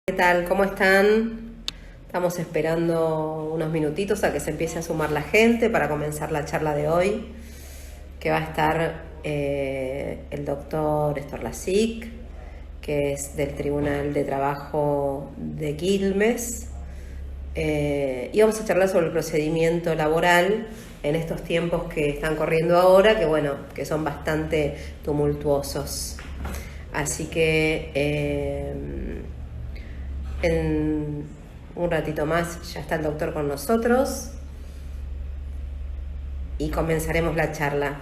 ¿Qué tal? ¿Cómo están? Estamos esperando unos minutitos a que se empiece a sumar la gente para comenzar la charla de hoy, que va a estar el doctor Storlasic, que es del Tribunal de Trabajo de Quilmes, y vamos a charlar sobre el procedimiento laboral en estos tiempos que están corriendo ahora, que bueno, que son bastante tumultuosos. Así que en un ratito más ya está el doctor con nosotros y comenzaremos la charla.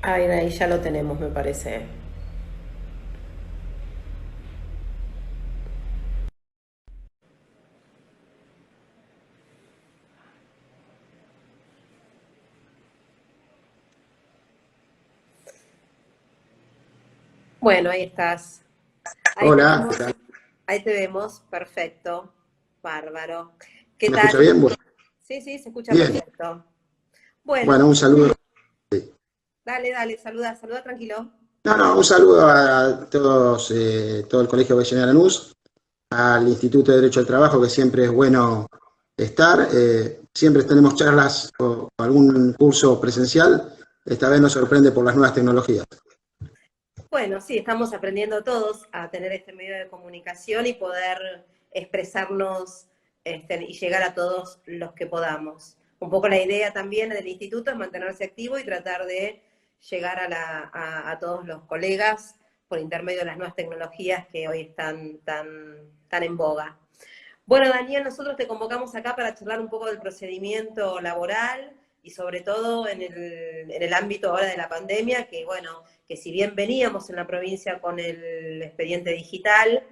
Ahí ya lo tenemos, me parece. Bueno, ahí estás. Ahí te Hola, ¿qué vemos. tal? Ahí te vemos. Perfecto. Bárbaro. ¿Qué ¿Me escucha tal? bien? Bueno, Sí, sí, se escucha bien. perfecto. Bueno, Bueno, un saludo. dale, saluda tranquilo. Un saludo a todos, todo el Colegio Avellaneda Lanús, al Instituto de Derecho al Trabajo, que siempre es bueno estar. Siempre tenemos charlas o algún curso presencial. Esta vez nos sorprende por las nuevas tecnologías. Bueno, sí, estamos aprendiendo todos a tener este medio de comunicación y poder expresarnos y llegar a todos los que podamos. Un poco la idea también del instituto es mantenerse activo y tratar de llegar a todos los colegas por intermedio de las nuevas tecnologías que hoy están tan en boga. Bueno, Daniel, nosotros te convocamos acá para charlar un poco del procedimiento laboral y sobre todo en el ámbito ahora de la pandemia, que bueno, que si bien veníamos en la provincia con el expediente digital,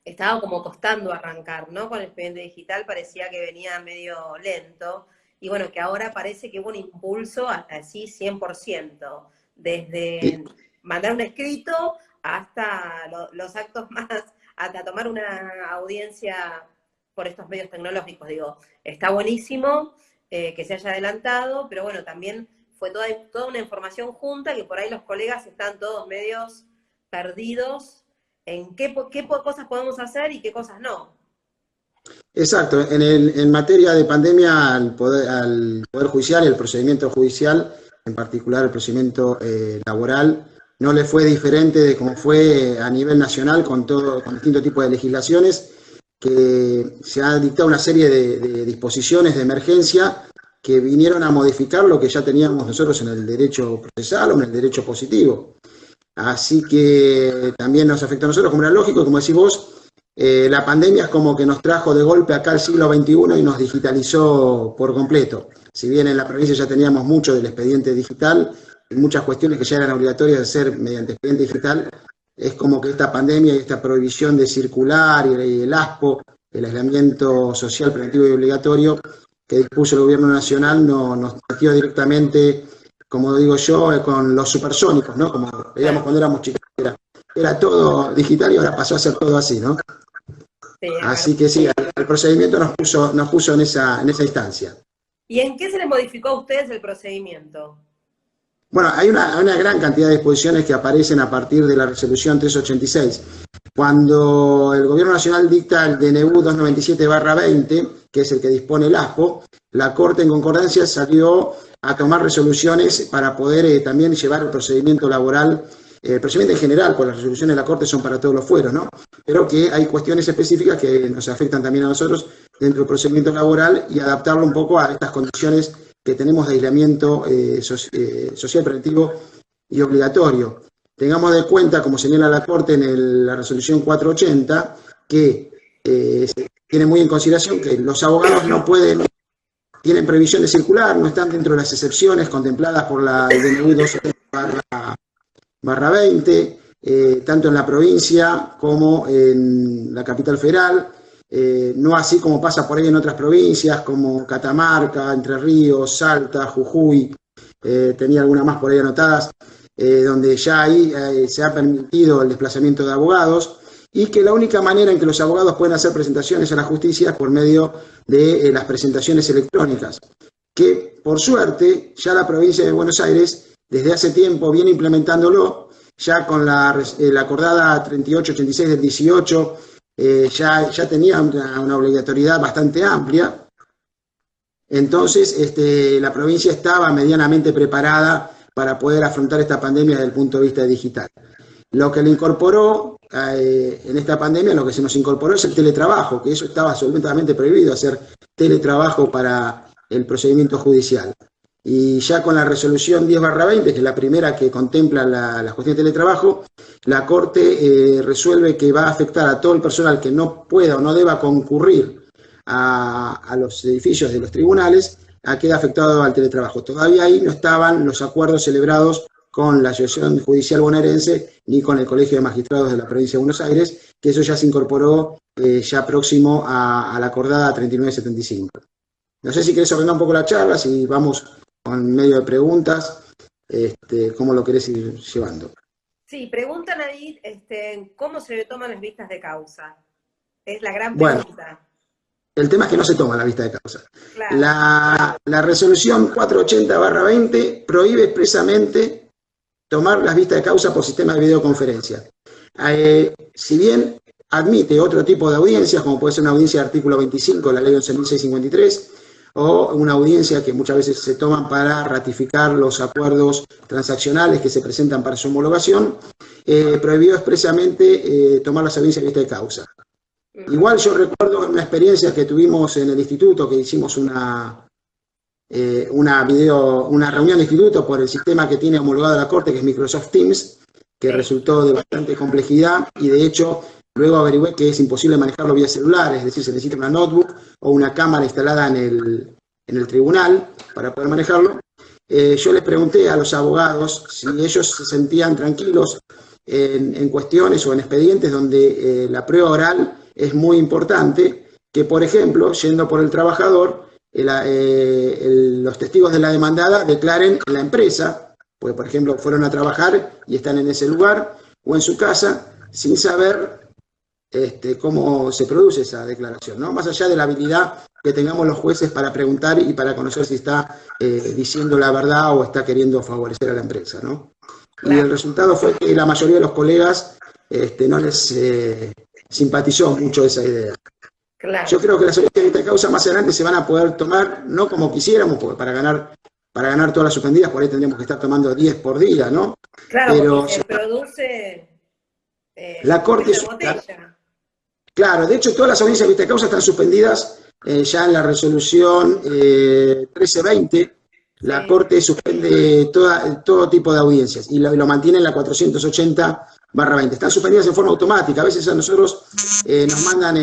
estaba como costando arrancar, ¿no? Con el expediente digital parecía que venía medio lento, y bueno, que ahora parece que hubo un impulso así 100%, Y- desde mandar un escrito hasta los actos más, hasta tomar una audiencia por estos medios tecnológicos. Digo, está buenísimo que se haya adelantado, pero bueno, también fue toda una información junta que por ahí los colegas están todos medios perdidos en qué cosas podemos hacer y qué cosas no. Exacto, en materia de pandemia, al poder Judicial y el procedimiento judicial, en particular el procedimiento laboral, no le fue diferente de como fue a nivel nacional con distintos tipos de legislaciones, que se ha dictado una serie de disposiciones de emergencia que vinieron a modificar lo que ya teníamos nosotros en el derecho procesal o en el derecho positivo. Así que también nos afecta a nosotros, como era lógico, como decís vos, la pandemia es como que nos trajo de golpe acá al siglo XXI y nos digitalizó por completo. Si bien en la provincia ya teníamos mucho del expediente digital, muchas cuestiones que ya eran obligatorias de hacer mediante expediente digital, es como que esta pandemia y esta prohibición de circular y el ASPO, el aislamiento social preventivo y obligatorio que dispuso el gobierno nacional, nos metió directamente, como digo yo, con los supersónicos, ¿no? Como veíamos Claro, cuando éramos chicos, era todo digital y ahora pasó a ser todo así, ¿no? sí, es verdad. Así que sí, el procedimiento nos puso en esa instancia. ¿Y en qué se les modificó a ustedes el procedimiento? Bueno, hay una gran cantidad de disposiciones que aparecen a partir de la resolución 386. Cuando el Gobierno Nacional dicta el DNU 297/20, que es el que dispone el ASPO, la Corte en concordancia salió a tomar resoluciones para poder también llevar el procedimiento laboral, el procedimiento en general, pues las resoluciones de la Corte son para todos los fueros, ¿no? Pero que hay cuestiones específicas que nos afectan también a nosotros dentro del procedimiento laboral y adaptarlo un poco a estas condiciones que tenemos de aislamiento social preventivo y obligatorio. Tengamos de cuenta, como señala la Corte en la resolución 480, que se tiene muy en consideración que los abogados no pueden, tienen previsión de circular, no están dentro de las excepciones contempladas por el DNU 270/20, tanto en la provincia como en la capital federal. No así como pasa por ahí en otras provincias como Catamarca, Entre Ríos, Salta, Jujuy, tenía algunas más por ahí anotadas, donde ya ahí se ha permitido el desplazamiento de abogados y que la única manera en que los abogados pueden hacer presentaciones a la justicia es por medio de las presentaciones electrónicas, que por suerte ya la provincia de Buenos Aires desde hace tiempo viene implementándolo, ya con la acordada 3886 del 18, ya tenía una obligatoriedad bastante amplia. Entonces, la provincia estaba medianamente preparada para poder afrontar esta pandemia desde el punto de vista digital. Lo que le incorporó en esta pandemia, lo que se nos incorporó es el teletrabajo, que eso estaba absolutamente prohibido, hacer teletrabajo para el procedimiento judicial. Y ya con la resolución 10/20, que es la primera que contempla la cuestión de teletrabajo, la Corte resuelve que va a afectar a todo el personal que no pueda o no deba concurrir a los edificios de los tribunales, queda afectado al teletrabajo. Todavía ahí no estaban los acuerdos celebrados con la Asociación Judicial Bonaerense ni con el Colegio de Magistrados de la Provincia de Buenos Aires, que eso ya se incorporó ya próximo a la acordada 3975. No sé si querés ordenar un poco la charla, si vamos con medio de preguntas, cómo lo querés ir llevando. Sí, preguntan ahí cómo se toman las vistas de causa. Es la gran pregunta. Bueno, el tema es que no se toma la vista de causa. Claro. La resolución 480/20 prohíbe expresamente tomar las vistas de causa por sistema de videoconferencia. Si bien admite otro tipo de audiencias, como puede ser una audiencia de artículo 25 de la ley 11.653, o una audiencia que muchas veces se toman para ratificar los acuerdos transaccionales que se presentan para su homologación, prohibió expresamente tomar las audiencias de vista de causa. Igual yo recuerdo una experiencia que tuvimos en el instituto, que hicimos una reunión de instituto por el sistema que tiene homologado la Corte, que es Microsoft Teams, que resultó de bastante complejidad, y de hecho luego averigüé que es imposible manejarlo vía celular, es decir, se necesita una notebook o una cámara instalada en el tribunal para poder manejarlo. Yo les pregunté a los abogados si ellos se sentían tranquilos en cuestiones o en expedientes donde la prueba oral es muy importante, que por ejemplo, yendo por el trabajador, los testigos de la demandada declaren en la empresa, pues por ejemplo fueron a trabajar y están en ese lugar, o en su casa, sin saber cómo se produce esa declaración, ¿no? Más allá de la habilidad que tengamos los jueces para preguntar y para conocer si está diciendo la verdad o está queriendo favorecer a la empresa, ¿no? Claro. Y el resultado fue que la mayoría de los colegas no les simpatizó mucho esa idea. Claro. Yo creo que las audiencias de causa más adelante se van a poder tomar, no como quisiéramos, porque para ganar todas las suspendidas, por ahí tendríamos que estar tomando 10 por día, ¿no? Claro, pero porque se produce la Corte claro, de hecho todas las audiencias de vista de causa están suspendidas ya en la resolución 1320. La Corte suspende todo tipo de audiencias y lo mantiene en la 480/20. Están suspendidas en forma automática. A veces a nosotros nos mandan,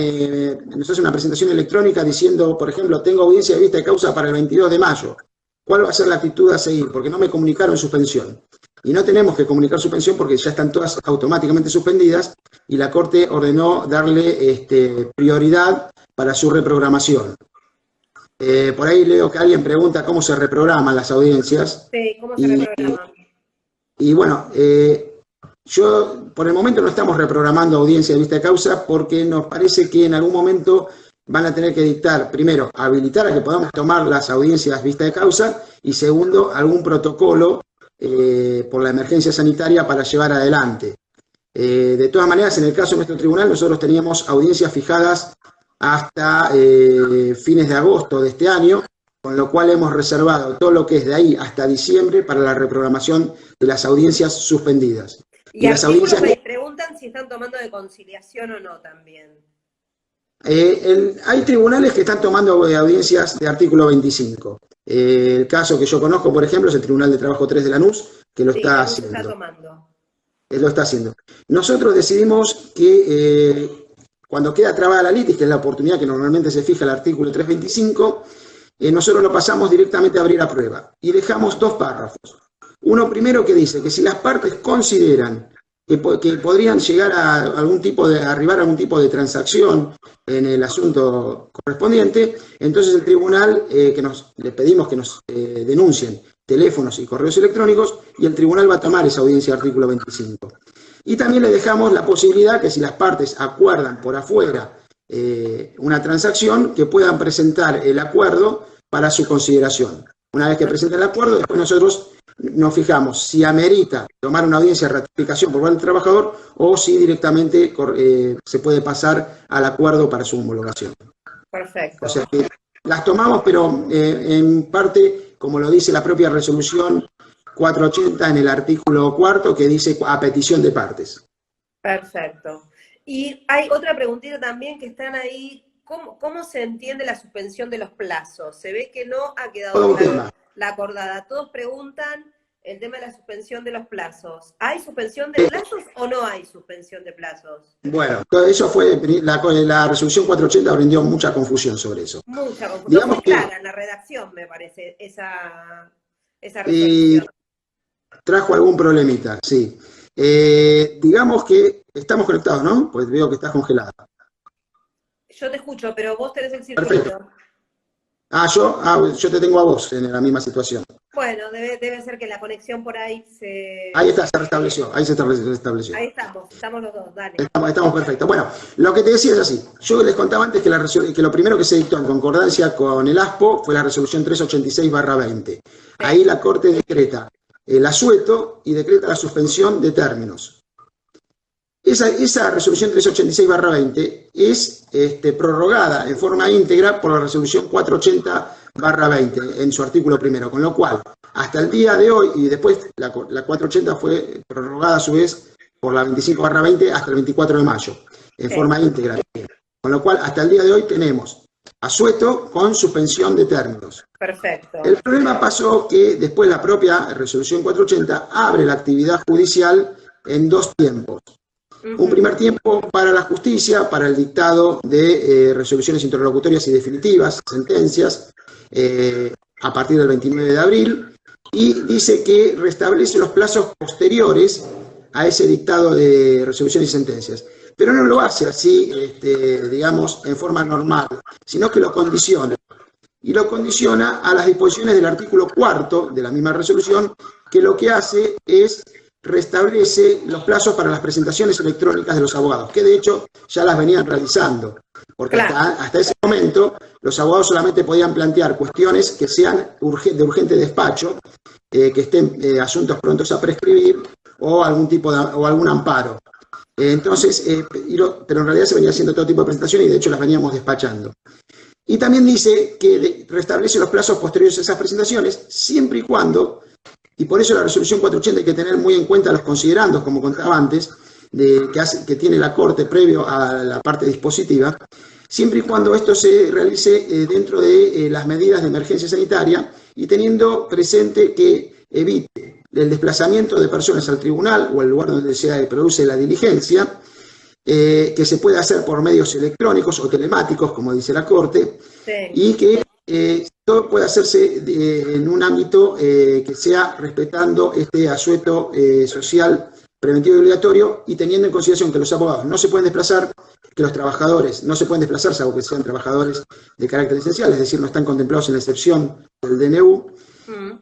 nos hacen una presentación electrónica diciendo, por ejemplo, tengo audiencia de vista de causa para el 22 de mayo. ¿Cuál va a ser la actitud a seguir? Porque no me comunicaron suspensión. Y no tenemos que comunicar suspensión porque ya están todas automáticamente suspendidas y la Corte ordenó darle prioridad para su reprogramación. Por ahí leo que alguien pregunta cómo se reprograman las audiencias. Sí, ¿cómo se reprograman? Y bueno, yo por el momento no estamos reprogramando audiencia de vista de causa porque nos parece que en algún momento van a tener que dictar, primero, habilitar a que podamos tomar las audiencias vista de causa y segundo, algún protocolo por la emergencia sanitaria para llevar adelante. De todas maneras, en el caso de nuestro tribunal, nosotros teníamos audiencias fijadas hasta fines de agosto de este año, con lo cual hemos reservado todo lo que es de ahí hasta diciembre para la reprogramación de las audiencias suspendidas. Y las audiencias me preguntan si están tomando de conciliación o no también. Hay tribunales que están tomando audiencias de artículo 25. El caso que yo conozco, por ejemplo, es el Tribunal de Trabajo 3 de Lanús, que lo está haciendo. Está tomando. Lo está haciendo. Nosotros decidimos que cuando queda trabada la litis, que es la oportunidad que normalmente se fija el artículo 325, nosotros lo pasamos directamente a abrir a prueba. Y dejamos dos párrafos. Uno primero que dice que si las partes consideran que podrían llegar a arribar a algún tipo de transacción en el asunto correspondiente, entonces el tribunal, le pedimos que nos denuncien teléfonos y correos electrónicos, y el tribunal va a tomar esa audiencia artículo 25. Y también le dejamos la posibilidad que si las partes acuerdan por afuera una transacción, que puedan presentar el acuerdo para su consideración. Una vez que presenten el acuerdo, después nosotros nos fijamos si amerita tomar una audiencia de ratificación por parte del trabajador o si directamente se puede pasar al acuerdo para su homologación. Perfecto. O sea que las tomamos, pero en parte, como lo dice la propia resolución 480 en el artículo 4, que dice a petición de partes. Perfecto. Y hay otra preguntita también que están ahí. ¿Cómo se entiende la suspensión de los plazos? Se ve que no ha quedado claro la acordada. Todos preguntan el tema de la suspensión de los plazos. ¿Hay suspensión de plazos o no hay suspensión de plazos? Bueno, eso fue, la resolución 480 brindó mucha confusión sobre eso. Mucha confusión. Digamos no fue clara en la redacción, me parece, esa resolución. Y trajo algún problemita, sí. Digamos que estamos conectados, ¿no? Pues veo que estás congelada. Yo te escucho, pero vos tenés el circuito. Perfecto. Yo te tengo a vos en la misma situación. Bueno, debe ser que la conexión por ahí se... Ahí está, se restableció. Ahí se restableció. Ahí estamos los dos, dale. Estamos perfectos. Bueno, lo que te decía es así. Yo les contaba antes que lo primero que se dictó en concordancia con el ASPO fue la resolución 386/20. Ahí la Corte decreta el asueto y decreta la suspensión de términos. Esa resolución 386/20 es prorrogada en forma íntegra por la resolución 480/20 en su artículo primero, con lo cual, hasta el día de hoy, y después la 480 fue prorrogada a su vez por la 25/20 hasta el 24 de mayo, en forma íntegra. Con lo cual, hasta el día de hoy tenemos asueto con suspensión de términos. Perfecto. El problema pasó que después la propia resolución 480 abre la actividad judicial en dos tiempos. Un primer tiempo para la justicia, para el dictado de resoluciones interlocutorias y definitivas, sentencias, a partir del 29 de abril, y dice que restablece los plazos posteriores a ese dictado de resoluciones y sentencias. Pero no lo hace así, digamos, en forma normal, sino que lo condiciona. Y lo condiciona a las disposiciones del artículo 4 de la misma resolución, que lo que hace es restablece los plazos para las presentaciones electrónicas de los abogados, que de hecho ya las venían realizando, porque hasta ese momento los abogados solamente podían plantear cuestiones que sean de urgente despacho, que estén asuntos prontos a prescribir o algún tipo o algún amparo. Entonces, pero en realidad se venía haciendo todo tipo de presentaciones y de hecho las veníamos despachando. Y también dice que restablece los plazos posteriores a esas presentaciones, siempre y cuando, y por eso la resolución 480 hay que tener muy en cuenta los considerandos, como contaba antes, que tiene la Corte previo a la parte dispositiva, siempre y cuando esto se realice dentro de las medidas de emergencia sanitaria y teniendo presente que evite el desplazamiento de personas al tribunal o al lugar donde se produce la diligencia, que se puede hacer por medios electrónicos o telemáticos, como dice la Corte, y que todo puede hacerse en un ámbito que sea respetando este asueto social preventivo y obligatorio y teniendo en consideración que los abogados no se pueden desplazar, que los trabajadores no se pueden desplazar, salvo que sean trabajadores de carácter esencial, es decir, no están contemplados en la excepción del DNU,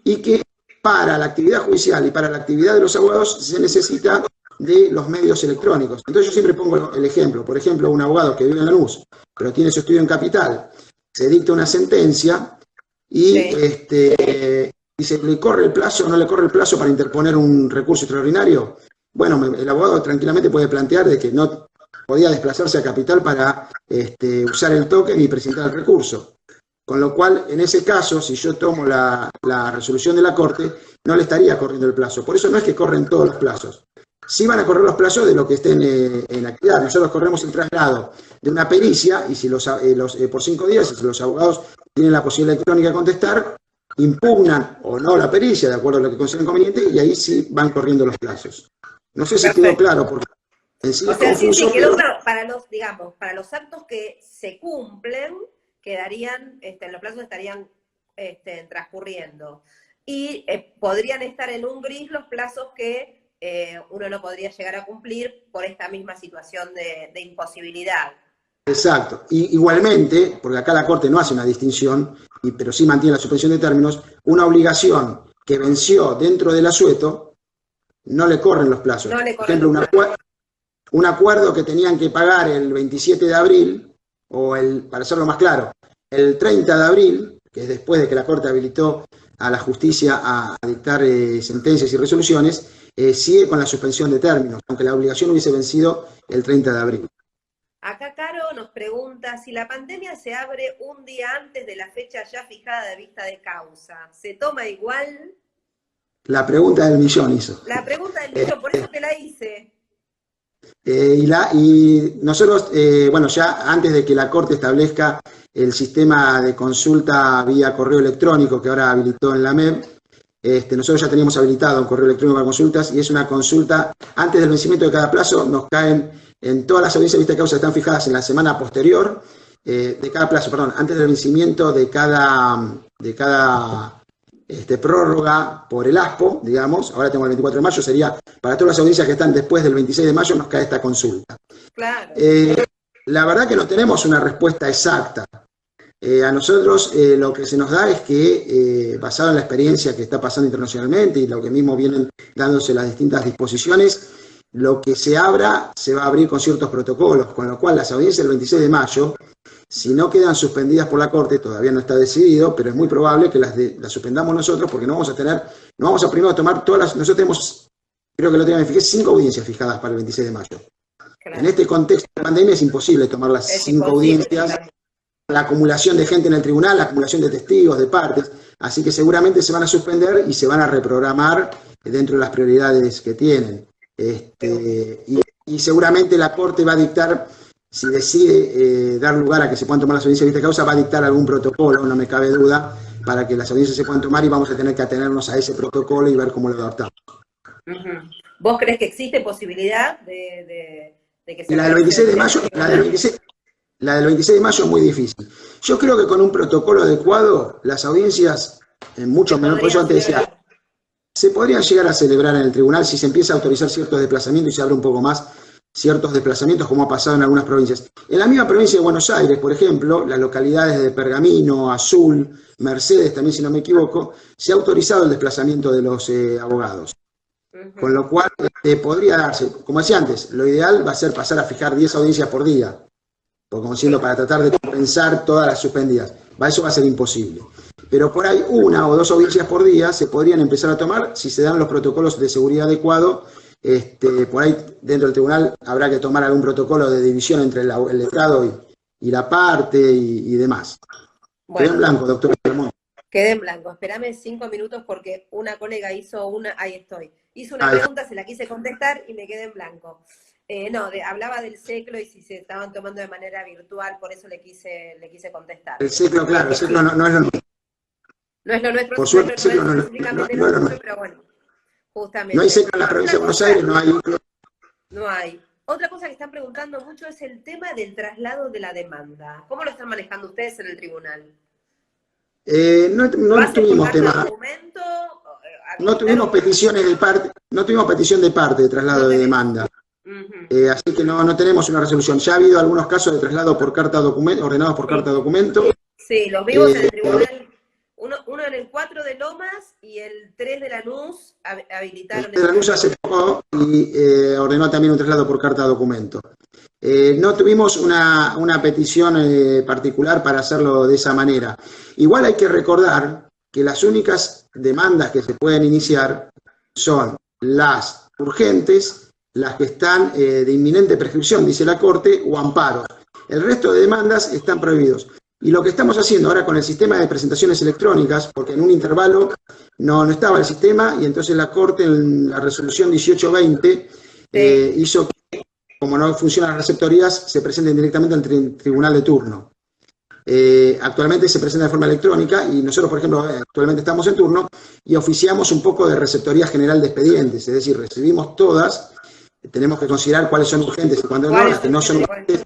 y que para la actividad judicial y para la actividad de los abogados se necesita de los medios electrónicos. Entonces yo siempre pongo el ejemplo, por ejemplo, un abogado que vive en Lanús, pero tiene su estudio en Capital, se dicta una sentencia y dice, ¿le corre el plazo o no le corre el plazo para interponer un recurso extraordinario? Bueno, el abogado tranquilamente puede plantear de que no podía desplazarse a Capital para usar el token y presentar el recurso. Con lo cual, en ese caso, si yo tomo la resolución de la Corte, no le estaría corriendo el plazo. Por eso no es que corren todos los plazos. Sí van a correr los plazos de lo que estén en actividad. Nosotros corremos el traslado de una pericia y si por 5 días, si los abogados tienen la posibilidad electrónica de contestar, impugnan o no la pericia, de acuerdo a lo que consideren conveniente, y ahí sí van corriendo los plazos. No sé si quedó claro, porque en sí es confuso. Sí, quedó claro. Para los actos que se cumplen, quedarían, los plazos estarían transcurriendo. Y podrían estar en un gris los plazos que uno no podría llegar a cumplir por esta misma situación de imposibilidad. Exacto. Y igualmente, porque acá la Corte no hace una distinción, pero sí mantiene la suspensión de términos, una obligación que venció dentro del asueto, no le corren los plazos. Por ejemplo, un acuerdo que tenían que pagar el 27 de abril, o para hacerlo más claro, el 30 de abril, que es después de que la Corte habilitó a la justicia a dictar sentencias y resoluciones, sigue con la suspensión de términos, aunque la obligación hubiese vencido el 30 de abril. Acá Caro nos pregunta si la pandemia se abre un día antes de la fecha ya fijada de vista de causa, ¿se toma igual? La pregunta del millón hizo. La pregunta del millón, por eso te la hice. Y nosotros, bueno, ya antes de que la Corte establezca el sistema de consulta vía correo electrónico que ahora habilitó en la MEP, nosotros ya teníamos habilitado un correo electrónico para consultas y es una consulta antes del vencimiento de cada plazo, nos caen en todas las audiencias de vista de causa que están fijadas en la semana posterior, de cada plazo, perdón, antes del vencimiento de cada prórroga por el ASPO, digamos, ahora tengo el 24 de mayo, sería para todas las audiencias que están después del 26 de mayo nos cae esta consulta. Claro. La verdad que no tenemos una respuesta exacta. A nosotros lo que se nos da es que, basado en la experiencia que está pasando internacionalmente y lo que mismo vienen dándose las distintas disposiciones, lo que se abra se va a abrir con ciertos protocolos, con lo cual las audiencias del 26 de mayo, si no quedan suspendidas por la Corte, todavía no está decidido, pero es muy probable que las suspendamos nosotros porque no vamos a primero tomar todas las, nosotros tenemos, creo que lo tenía, me fijé, 5 audiencias fijadas para el 26 de mayo. Claro. En este contexto de pandemia es imposible tomar las 5 audiencias, claro. La acumulación de gente en el tribunal, la acumulación de testigos, de partes, así que seguramente se van a suspender y se van a reprogramar dentro de las prioridades que tienen. Y seguramente la Corte va a dictar, si decide dar lugar a que se puedan tomar las audiencias de vista de causa, va a dictar algún protocolo, no me cabe duda, para que las audiencias se puedan tomar y vamos a tener que atenernos a ese protocolo y ver cómo lo adaptamos. ¿Vos crees que existe posibilidad de que se... La del 26 de mayo, la del 26 de mayo es muy difícil. Yo creo que con un protocolo adecuado, las audiencias, en mucho menor, por eso antes decía, se podrían llegar a celebrar en el tribunal si se empieza a autorizar ciertos desplazamientos y se abre un poco más ciertos desplazamientos, como ha pasado en algunas provincias. En la misma provincia de Buenos Aires, por ejemplo, las localidades de Pergamino, Azul, Mercedes, también si no me equivoco, se ha autorizado el desplazamiento de los abogados. Con lo cual podría darse, como decía antes, lo ideal va a ser pasar a fijar 10 audiencias por día, como siendo para tratar de compensar todas las suspendidas. Eso va a ser imposible. Pero por ahí 1 o 2 audiencias por día se podrían empezar a tomar si se dan los protocolos de seguridad adecuados. Por ahí dentro del tribunal habrá que tomar algún protocolo de división entre el letrado y la parte y demás. Bueno, quedé en blanco, doctor Ramón. Quedé en blanco. Espérame 5 minutos porque una colega hizo una... Ahí estoy. Hizo una pregunta, se la quise contestar y me quedé en blanco. Hablaba del CECLO y si se estaban tomando de manera virtual, por eso le quise contestar. El CECLO, claro, el CECLO no es lo nuestro. No es lo nuestro, por suerte, no es específicamente lo nuestro, pero bueno, justamente. No hay CECLO en la provincia de Buenos Aires, no hay. No hay. Otra cosa que están preguntando mucho es el tema del traslado de la demanda. ¿Cómo lo están manejando ustedes en el tribunal? No tuvimos tema. No tuvimos peticiones de parte, no tuvimos petición de parte de traslado de demanda. Así que no tenemos una resolución. Ya ha habido algunos casos de traslado por carta documento, ordenados por carta documento. Sí, los vimos en el tribunal. Uno en el 4 de Lomas y el 3 de Lanús habilitaron. El 3 de Lanús hace poco y ordenó también un traslado por carta documento. No tuvimos una petición particular para hacerlo de esa manera. Igual hay que recordar que las únicas demandas que se pueden iniciar son las urgentes, las que están de inminente prescripción, dice la Corte, o amparos. El resto de demandas están prohibidos. Y lo que estamos haciendo ahora con el sistema de presentaciones electrónicas, porque en un intervalo no estaba el sistema, y entonces la Corte en la resolución 1820 hizo que, como no funcionan las receptorías, se presenten directamente al tribunal de turno. Actualmente se presenta de forma electrónica y nosotros, por ejemplo, actualmente estamos en turno y oficiamos un poco de receptoría general de expedientes, es decir, recibimos todas, tenemos que considerar cuáles son urgentes y cuándo no, las que no son urgentes.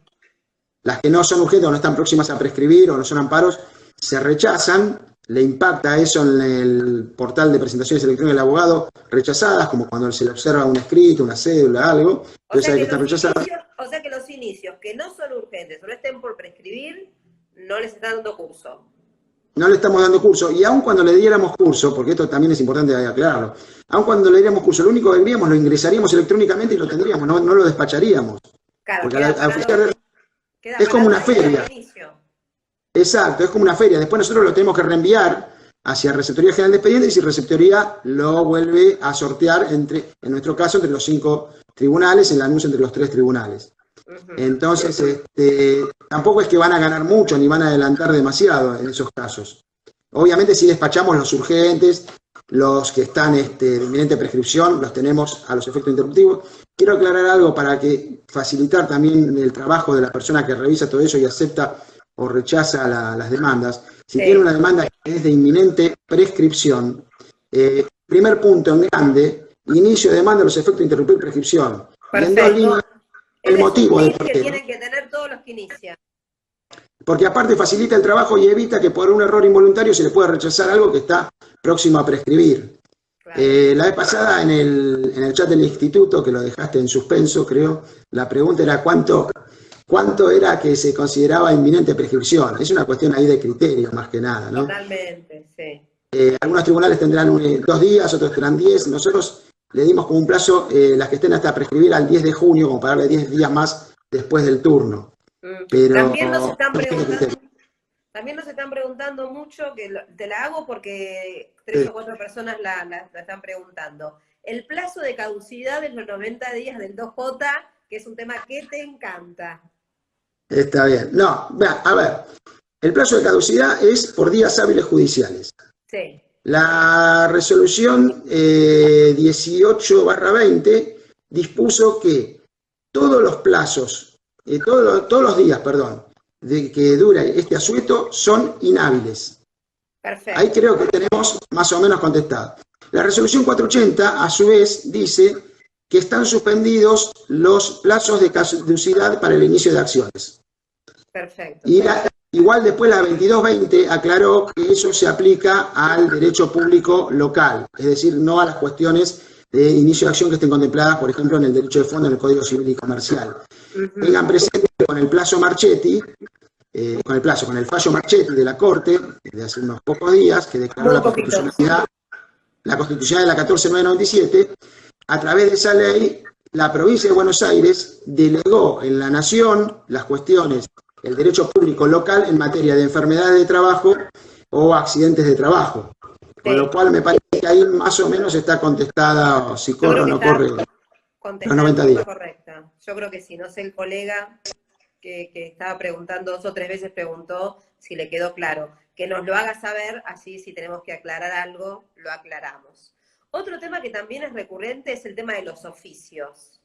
Las que no son urgentes o no están próximas a prescribir o no son amparos, se rechazan, le impacta eso en el portal de presentaciones electrónicas del abogado, rechazadas, como cuando se le observa un escrito, una cédula, algo, entonces hay que estar rechazadas. O sea que los inicios que no son urgentes o no estén por prescribir, no les están dando curso. No le estamos dando curso, y aun cuando le diéramos curso, porque esto también es importante aclararlo, aun cuando le diéramos curso, lo único que haríamos, lo ingresaríamos electrónicamente y lo tendríamos, no lo despacharíamos. Claro, porque es como una feria. Exacto, es como una feria. Después nosotros lo tenemos que reenviar hacia Receptoría General de Expedientes y Receptoría lo vuelve a sortear en nuestro caso, entre los 5 tribunales, el anuncio entre los 3 tribunales. Entonces, tampoco es que van a ganar mucho ni van a adelantar demasiado en esos casos. Obviamente si despachamos los urgentes, los que están de inminente prescripción, los tenemos a los efectos interruptivos. Quiero aclarar algo para facilitar también el trabajo de la persona que revisa todo eso y acepta o rechaza las demandas. Si tiene una demanda que es de inminente prescripción, primer punto en grande, inicio de demanda, los efectos interrumpidos y prescripción. Y en 2 líneas, el motivo de por qué. Tienen que tener todos los que inician. Porque aparte facilita el trabajo y evita que por un error involuntario se le pueda rechazar algo que está próximo a prescribir. Claro. La vez pasada en el chat del instituto, que lo dejaste en suspenso, creo, la pregunta era cuánto era que se consideraba inminente prescripción. Es una cuestión ahí de criterio, más que nada, ¿no? Totalmente, sí. Algunos tribunales tendrán 2 días, otros tendrán 10. Nosotros le dimos como un plazo, las que estén hasta prescribir al 10 de junio, como para darle 10 días más después del turno. Pero también nos están preguntando mucho, que te la hago porque 3 o 4 personas la están preguntando. El plazo de caducidad de los 90 días del 2J, que es un tema que te encanta. Está bien. No, vea, a ver, el plazo de caducidad es por días hábiles judiciales. Sí. La resolución 18/20 dispuso que todos los plazos, todos los días, de que dura este asueto son inhábiles. Perfecto. Ahí creo que tenemos más o menos contestado. La resolución 480, a su vez, dice que están suspendidos los plazos de caducidad para el inicio de acciones. Perfecto. Y igual después la 2220 aclaró que eso se aplica al derecho público local, es decir, no a las cuestiones de inicio de acción que estén contempladas, por ejemplo, en el derecho de fondo, en el Código Civil y Comercial. Tengan presente que con el plazo Marchetti, con el fallo Marchetti de la Corte, de hace unos pocos días, que declaró la constitucionalidad de la 14997, a través de esa ley, la provincia de Buenos Aires delegó en la Nación las cuestiones, el derecho público local en materia de enfermedades de trabajo o accidentes de trabajo. Con lo cual me parece que ahí más o menos está contestada, si corre o no corre, los 90 días. Correcta. Yo creo que sí, no sé, el colega que estaba preguntando 2 o 3 veces preguntó si le quedó claro. Que nos lo haga saber, así si tenemos que aclarar algo, lo aclaramos. Otro tema que también es recurrente es el tema de los oficios.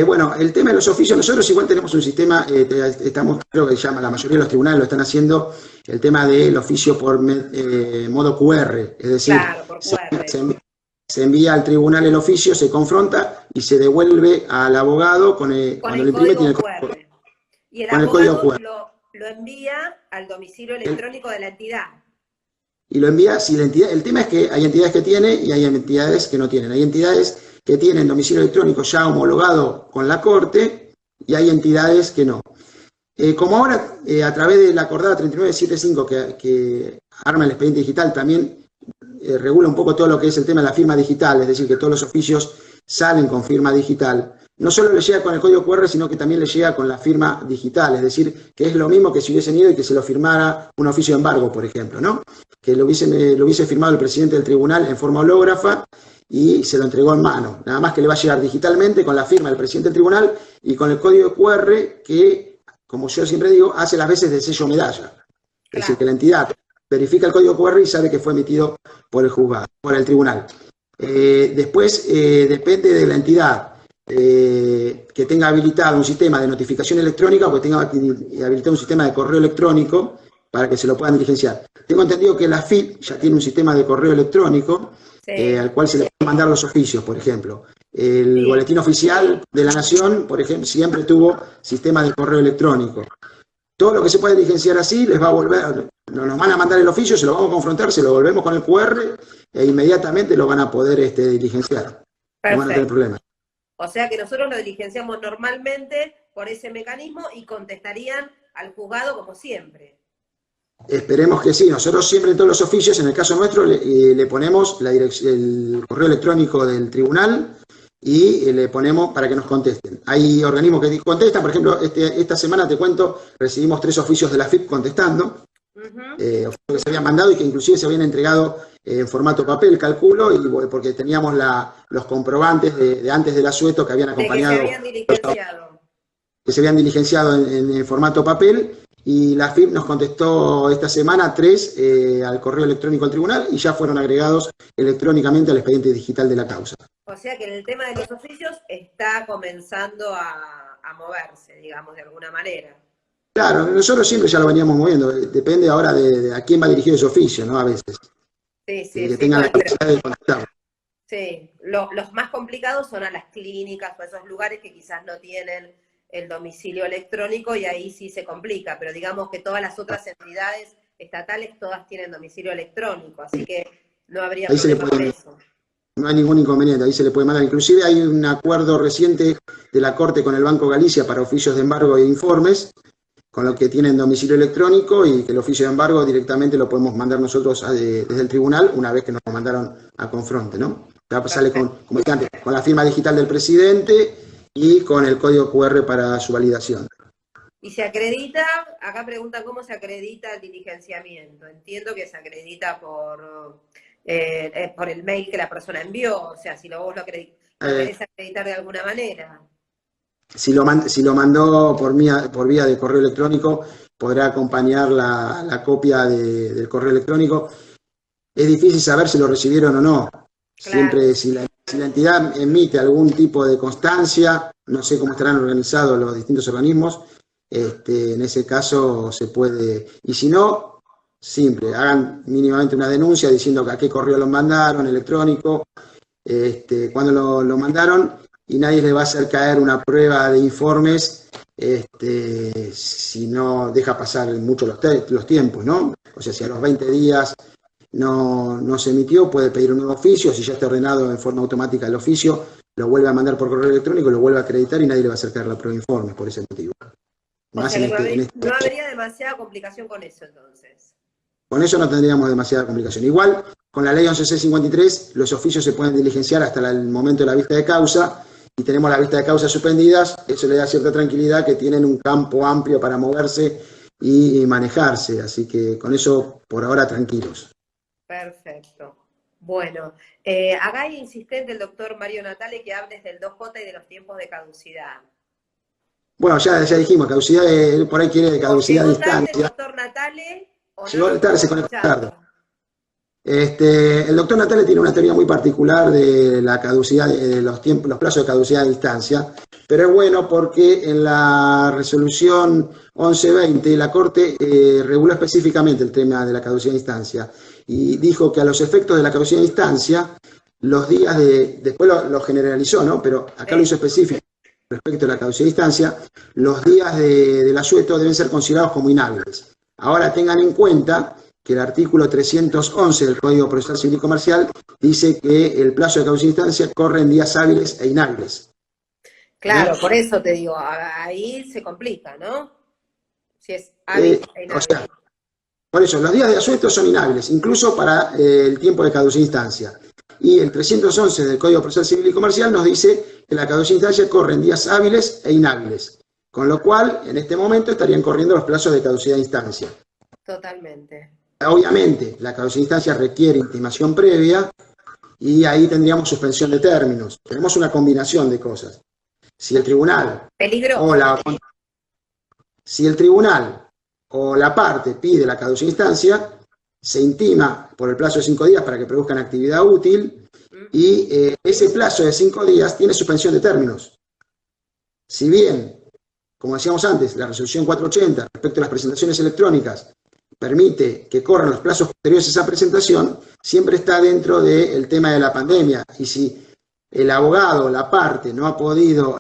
Bueno, el tema de los oficios, nosotros igual tenemos un sistema, creo que llama, la mayoría de los tribunales lo están haciendo, el tema del oficio por modo QR, es decir, claro, por QR. Se envía al tribunal el oficio, se confronta y se devuelve al abogado cuando lo imprime tiene el código QR. Y el abogado lo envía al domicilio electrónico de la entidad. Y lo envía, si la entidad, el tema es que hay entidades que tienen y hay entidades que no tienen. Hay entidades que tienen domicilio electrónico ya homologado con la Corte y hay entidades que no. Como ahora, a través de la acordada 3975 que arma el expediente digital, también regula un poco todo lo que es el tema de la firma digital, es decir, que todos los oficios salen con firma digital. No solo le llega con el código QR, sino que también le llega con la firma digital, es decir, que es lo mismo que si hubiesen ido y que se lo firmara un oficio de embargo, por ejemplo, ¿no? Que lo hubiese firmado el presidente del tribunal en forma hológrafa y se lo entregó en mano. Nada más que le va a llegar digitalmente con la firma del presidente del tribunal y con el código QR que, como yo siempre digo, hace las veces de sello medalla. Claro. Es decir, que la entidad verifica el código QR y sabe que fue emitido por el juzgado, por el tribunal. Después, depende de la entidad que tenga habilitado un sistema de notificación electrónica o que tenga habilitado un sistema de correo electrónico para que se lo puedan diligenciar. Tengo entendido que la FIP ya tiene un sistema de correo electrónico al cual se le pueden mandar los oficios, por ejemplo. El Boletín Oficial de la Nación, por ejemplo, siempre tuvo sistema de correo electrónico. Todo lo que se puede diligenciar así les va a volver, nos van a mandar el oficio, se lo vamos a confrontar, se lo volvemos con el QR e inmediatamente lo van a poder diligenciar. Perfecto. No van a tener problemas. O sea que nosotros lo diligenciamos normalmente por ese mecanismo y contestarían al juzgado como siempre. Esperemos que sí. Nosotros siempre en todos los oficios, en el caso nuestro, le ponemos el correo electrónico del tribunal y le ponemos para que nos contesten. Hay organismos que contestan, por ejemplo, esta semana, te cuento, recibimos 3 oficios de la FIP contestando. que se habían mandado y que inclusive se habían entregado en formato papel, calculo, y porque teníamos los comprobantes de antes del asueto que habían De que se acompañado, habían diligenciado. que se habían diligenciado en formato papel, y la FIP nos contestó esta semana 3 al correo electrónico al tribunal y ya fueron agregados electrónicamente al expediente digital de la causa. O sea que en el tema de los oficios está comenzando a moverse, digamos, de alguna manera. Claro, nosotros siempre ya lo veníamos moviendo, depende ahora de a quién va dirigido ese oficio, ¿no? A veces, Sí, sí, que sí, tengan la bueno, pero capacidad de contestar. sí, los más complicados son a las clínicas o a esos lugares que quizás no tienen el domicilio electrónico y ahí sí se complica, pero digamos que todas las otras entidades estatales todas tienen domicilio electrónico, así que no habría Ahí se le problema con puede, eso. no hay ningún inconveniente, ahí se le puede mandar. Inclusive hay un acuerdo reciente de la Corte con el Banco Galicia para oficios de embargo e informes, con lo que tienen domicilio electrónico y que el oficio de embargo directamente lo podemos mandar nosotros desde el tribunal una vez que nos lo mandaron a confronte, ¿no? Ya sale Perfecto. como dije antes, con la firma digital del presidente y con el código QR para su validación. Y se acredita, acá preguntan cómo se acredita el diligenciamiento. Entiendo que se acredita por el mail que la persona envió, o sea, si vos lo Eh, querés acreditar de alguna manera. si lo mandó por vía de correo electrónico, podrá acompañar la copia del correo electrónico. Es difícil saber si lo recibieron o no. Claro. Siempre, si la entidad emite algún tipo de constancia, no sé cómo estarán organizados los distintos organismos, en ese caso se puede. Y si no, simple, hagan mínimamente una denuncia diciendo a qué correo lo mandaron, electrónico, cuándo lo mandaron, y nadie le va a hacer caer una prueba de informes si no deja pasar mucho los tiempos, ¿no? O sea, si a los 20 días no se emitió, puede pedir un nuevo oficio, si ya está ordenado en forma automática el oficio, lo vuelve a mandar por correo electrónico, lo vuelve a acreditar y nadie le va a hacer caer la prueba de informes por ese motivo. O Más sea que en este no caso. habría demasiada complicación con eso entonces. Con eso no tendríamos demasiada complicación. Igual, con la ley 11.653, los oficios se pueden diligenciar hasta el momento de la vista de causa, y tenemos la vista de causa suspendidas, eso le da cierta tranquilidad que tienen un campo amplio para moverse y manejarse, así que con eso por ahora tranquilos. Perfecto. Bueno, acá hay insistente el doctor Mario Natale que hables del 2J y de los tiempos de caducidad. Bueno, ya dijimos, caducidad por ahí quiere O caducidad a llegó tarde el distancia. doctor Natale o no lo Llegó tarde, estuvo se conectó tarde. escuchando. El doctor Natale tiene una teoría muy particular de la caducidad, de los tiempos, los plazos de caducidad a distancia, pero es bueno porque en la resolución 1120 la Corte reguló específicamente el tema de la caducidad a distancia y dijo que a los efectos de la caducidad a distancia, los días después lo generalizó, ¿no? Pero acá lo hizo específico respecto a la caducidad a distancia, los días del asueto deben ser considerados como inhábiles. Ahora tengan en cuenta que el artículo 311 del Código Procesal Civil y Comercial dice que el plazo de caducidad de instancia corre en días hábiles e inhábiles. Claro, por eso te digo, ahí se complica, ¿no? Si es hábil Eh, e o inhábil. sea, por eso, los días de asueto son inhábiles, incluso para el tiempo de caducidad de instancia. Y el 311 del Código Procesal Civil y Comercial nos dice que la caducidad de instancia corre en días hábiles e inhábiles. Con lo cual, en este momento estarían corriendo los plazos de caducidad de instancia. Totalmente. Obviamente, la caducidad de instancia requiere intimación previa y ahí tendríamos suspensión de términos. Tenemos una combinación de cosas. Si el tribunal o Peligroso. la, si el tribunal o la parte pide la caducidad de instancia, se intima por el plazo de 5 días para que produzcan actividad útil y ese plazo de 5 días tiene suspensión de términos. Si bien, como decíamos antes, la resolución 480 respecto a las presentaciones electrónicas permite que corran los plazos posteriores a esa presentación, siempre está dentro del tema de la pandemia. Y si el abogado o la parte no ha podido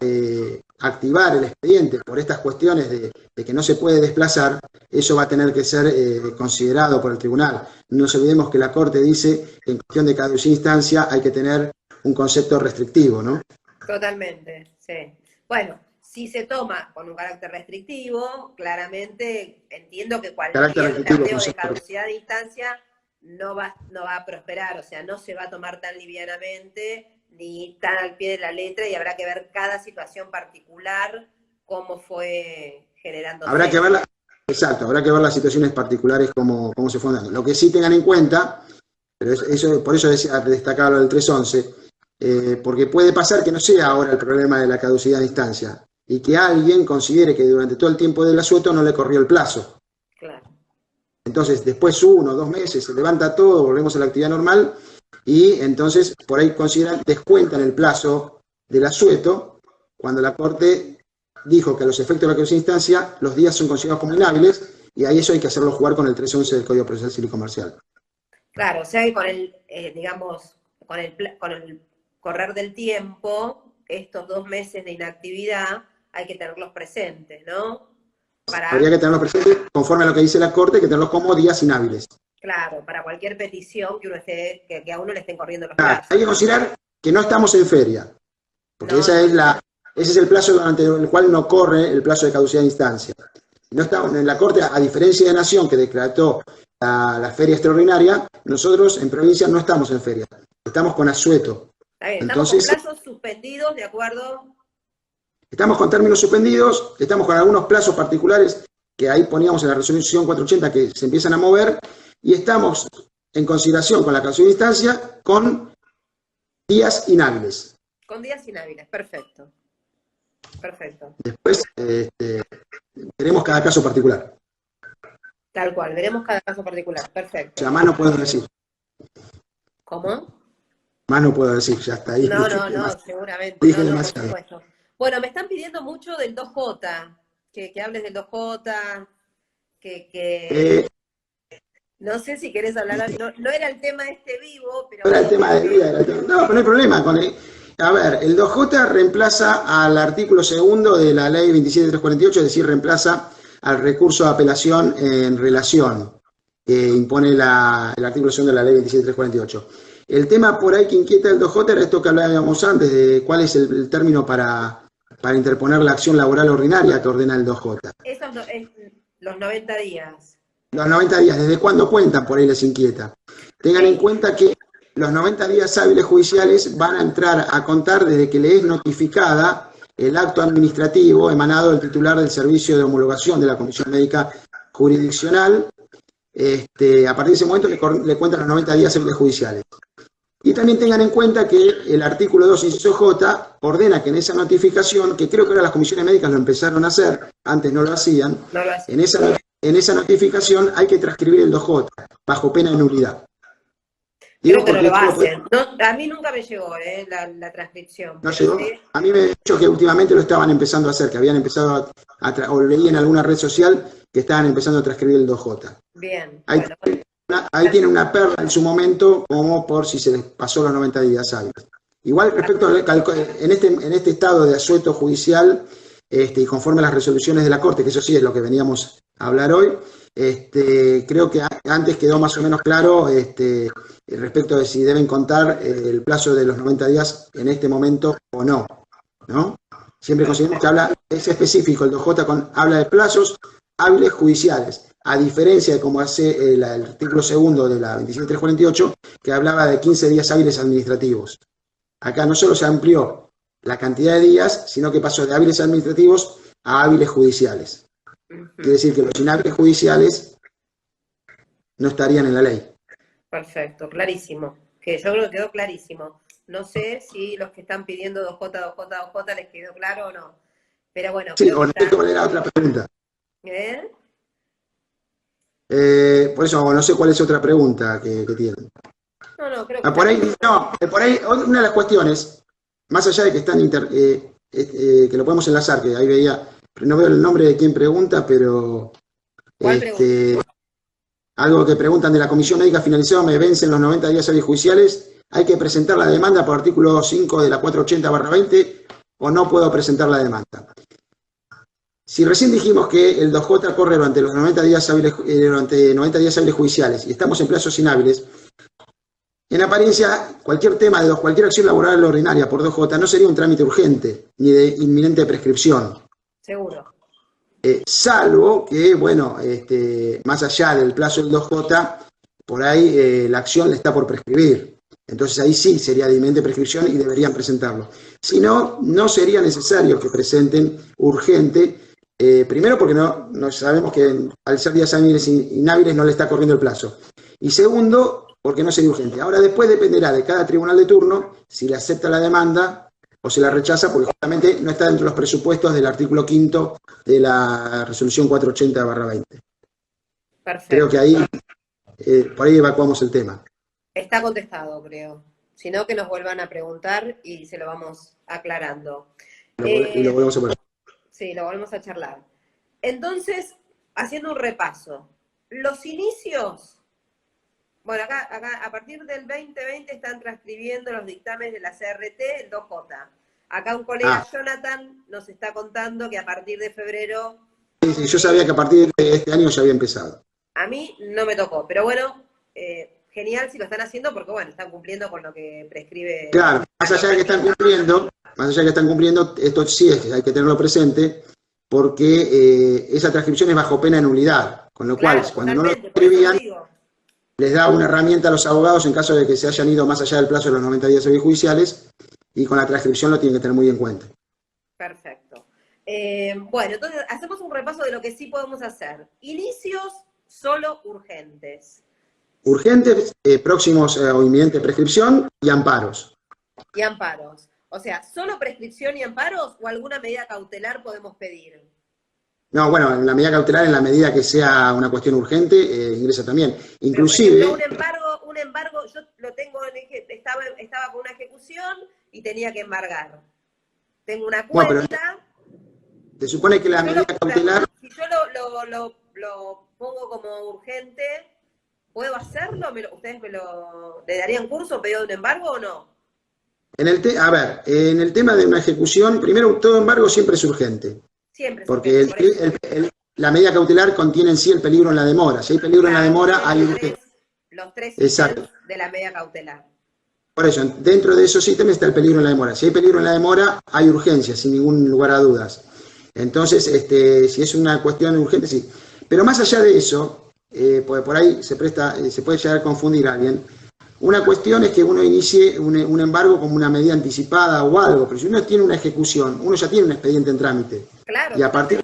activar el expediente por estas cuestiones de que no se puede desplazar, eso va a tener que ser considerado por el tribunal. No nos olvidemos que la Corte dice que en cuestión de caducidad instancia hay que tener un concepto restrictivo, ¿no? Totalmente, sí. Bueno, si se toma con un carácter restrictivo, claramente entiendo que Carácter cualquier restrictivo, planteo de concepto. caducidad de instancia no va a prosperar, o sea, no se va a tomar tan livianamente ni tan al pie de la letra y habrá que ver cada situación particular cómo fue generándose. Habrá que verla, exacto, habrá que ver las situaciones particulares cómo se fundan. Lo que sí tengan en cuenta, pero eso, por eso destacaba lo del 311, porque puede pasar que no sea ahora el problema de la caducidad de instancia y que alguien considere que durante todo el tiempo del asueto no le corrió el plazo. Claro. Entonces, después 1 o 2 meses, se levanta todo, volvemos a la actividad normal y entonces por ahí descuentan el plazo del asueto cuando la Corte dijo que a los efectos de la caducidad de instancia los días son considerados como inhábiles y ahí eso hay que hacerlo jugar con el 311 del Código Procesal Civil y Comercial. Claro, o sea que con el, digamos, con el correr del tiempo, estos 2 meses de inactividad hay que tenerlos presentes, ¿no? Habría que tenerlos presentes conforme a lo que dice la Corte, que tenerlos como días inhábiles. Claro, para cualquier petición que uno que a uno le estén corriendo los plazos. Hay que considerar que no estamos en feria, porque no, ese es el plazo durante el cual no corre el plazo de caducidad de instancia. No estamos en la Corte, a diferencia de Nación, que decretó la feria extraordinaria, nosotros en provincia no estamos en feria, estamos con asueto. Está bien, estamos con plazos suspendidos, ¿de acuerdo? Estamos con términos suspendidos, estamos con algunos plazos particulares que ahí poníamos en la resolución 480 que se empiezan a mover, y estamos en consideración con la caducidad de instancia con días inhábiles. Con días inhábiles, perfecto. Perfecto. Después veremos cada caso particular. Tal cual, veremos cada caso particular, perfecto. O sea, más no puedo decir. ¿Cómo? Más no puedo decir, ya está ahí. No, seguramente. Dije no, demasiado. por supuesto. Bueno, me están pidiendo mucho del 2J, que hables del 2J, no sé si querés hablar, no era el tema de este vivo, pero... No era el tema de vida, no, pero no hay problema con él. A ver, el 2J reemplaza al artículo 2 de la ley 27348, es decir, reemplaza al recurso de apelación en relación que impone el artículo 2 de la ley 27348. El tema por ahí que inquieta el 2J era esto que hablábamos antes, de cuál es el término para interponer la acción laboral ordinaria que ordena el 2J. Eso es los 90 días. Los 90 días, ¿desde cuándo cuentan? Por ahí les inquieta. Tengan en cuenta que los 90 días hábiles judiciales van a entrar a contar desde que le es notificada el acto administrativo emanado del titular del servicio de homologación de la Comisión Médica Jurisdiccional. A partir de ese momento le cuentan los 90 días hábiles judiciales. Y también tengan en cuenta que el artículo 2, inciso J, ordena que en esa notificación, que creo que ahora las comisiones médicas lo empezaron a hacer, antes no lo hacían, en esa notificación hay que transcribir el 2J, bajo pena de nulidad. Creo que no lo hacen. A mí nunca me llegó la transcripción. ¿No llegó? A mí me ha dicho que últimamente lo estaban empezando a hacer, que habían empezado o leí en alguna red social que estaban empezando a transcribir el 2J. Bien. Ahí tiene una perla en su momento, como por si se les pasó los 90 días hábiles. Igual respecto en este estado de asueto judicial, y conforme a las resoluciones de la Corte, que eso sí es lo que veníamos a hablar hoy, creo que antes quedó más o menos claro respecto de si deben contar el plazo de los 90 días en este momento o no, ¿no? Siempre consideramos que es específico, el 2J habla de plazos hábiles judiciales, a diferencia de como hace el artículo 2 de la 27348, que hablaba de 15 días hábiles administrativos. Acá no solo se amplió la cantidad de días, sino que pasó de hábiles administrativos a hábiles judiciales. Quiere decir que los inhábiles judiciales no estarían en la ley. Perfecto, clarísimo. Que yo creo que quedó clarísimo. No sé si los que están pidiendo 2J les quedó claro o no. Pero bueno. Sí, con respecto a la otra pregunta. Por eso no sé cuál es otra pregunta que tienen. Creo que por ahí una de las cuestiones, más allá de que están que lo podemos enlazar, que ahí veía, no veo el nombre de quien pregunta, pero algo que preguntan de la Comisión Médica finalizado, me vencen los 90 días hábiles judiciales, hay que presentar la demanda por artículo 5 de la 480/20 o no puedo presentar la demanda. Si recién dijimos que el 2J corre durante los 90 días hábiles, judiciales y estamos en plazos inhábiles, en apariencia cualquier acción laboral ordinaria por 2J no sería un trámite urgente ni de inminente prescripción. Seguro. Salvo que, más allá del plazo del 2J, por ahí la acción le está por prescribir. Entonces ahí sí sería de inminente prescripción y deberían presentarlo. Si no, no sería necesario que presenten urgente Primero porque no sabemos que al ser días hábiles inhábiles no le está corriendo el plazo. Y segundo, porque no sería urgente. Ahora después dependerá de cada tribunal de turno si le acepta la demanda o si la rechaza, porque justamente no está dentro de los presupuestos del artículo 5º de la resolución 480/20. Perfecto. Creo que ahí, por ahí evacuamos el tema. Está contestado, creo. Si no, que nos vuelvan a preguntar y se lo vamos aclarando. Y lo volvemos a poner. Sí, lo volvemos a charlar. Entonces, haciendo un repaso, los inicios, bueno, acá a partir del 2020 están transcribiendo los dictámenes de la CRT en 2J. Acá un colega, Jonathan, nos está contando que a partir de febrero... Sí, yo sabía que a partir de este año ya había empezado. A mí no me tocó, pero bueno, genial si lo están haciendo porque, bueno, están cumpliendo con lo que prescribe... Claro, más allá de que están cumpliendo, esto sí hay que tenerlo presente, porque esa transcripción es bajo pena de nulidad, con lo cual, cuando no lo escribían, les da una herramienta a los abogados en caso de que se hayan ido más allá del plazo de los 90 días hábiles judiciales, y con la transcripción lo tienen que tener muy en cuenta. Perfecto. Bueno, entonces hacemos un repaso de lo que sí podemos hacer. Inicios solo urgentes. Urgentes, próximos o inminente prescripción y amparos. Y amparos. O sea, ¿solo prescripción y amparos o alguna medida cautelar podemos pedir? No, bueno, en la medida cautelar, en la medida que sea una cuestión urgente, ingresa también. Inclusive... Pero, por ejemplo, un embargo, yo lo tengo, estaba con una ejecución y tenía que embargar. Tengo una cuenta... Bueno, pero se supone que la medida cautelar... Si yo lo pongo como urgente, ¿puedo hacerlo? ¿Ustedes le darían curso, pedido de un embargo o no? En el tema de una ejecución, primero, todo embargo siempre es urgente. Siempre es porque urgente. la medida cautelar contiene en sí el peligro en la demora. Si hay peligro en la demora, hay urgencia. Los tres ítems de la medida cautelar. Por eso, dentro de esos ítems está el peligro en la demora. Si hay peligro en la demora, hay urgencia, sin ningún lugar a dudas. Entonces, si es una cuestión urgente, sí. Pero más allá de eso, porque por ahí se puede llegar a confundir a alguien. Una cuestión es que uno inicie un embargo como una medida anticipada o algo, pero si uno tiene una ejecución, uno ya tiene un expediente en trámite. Claro. Y a partir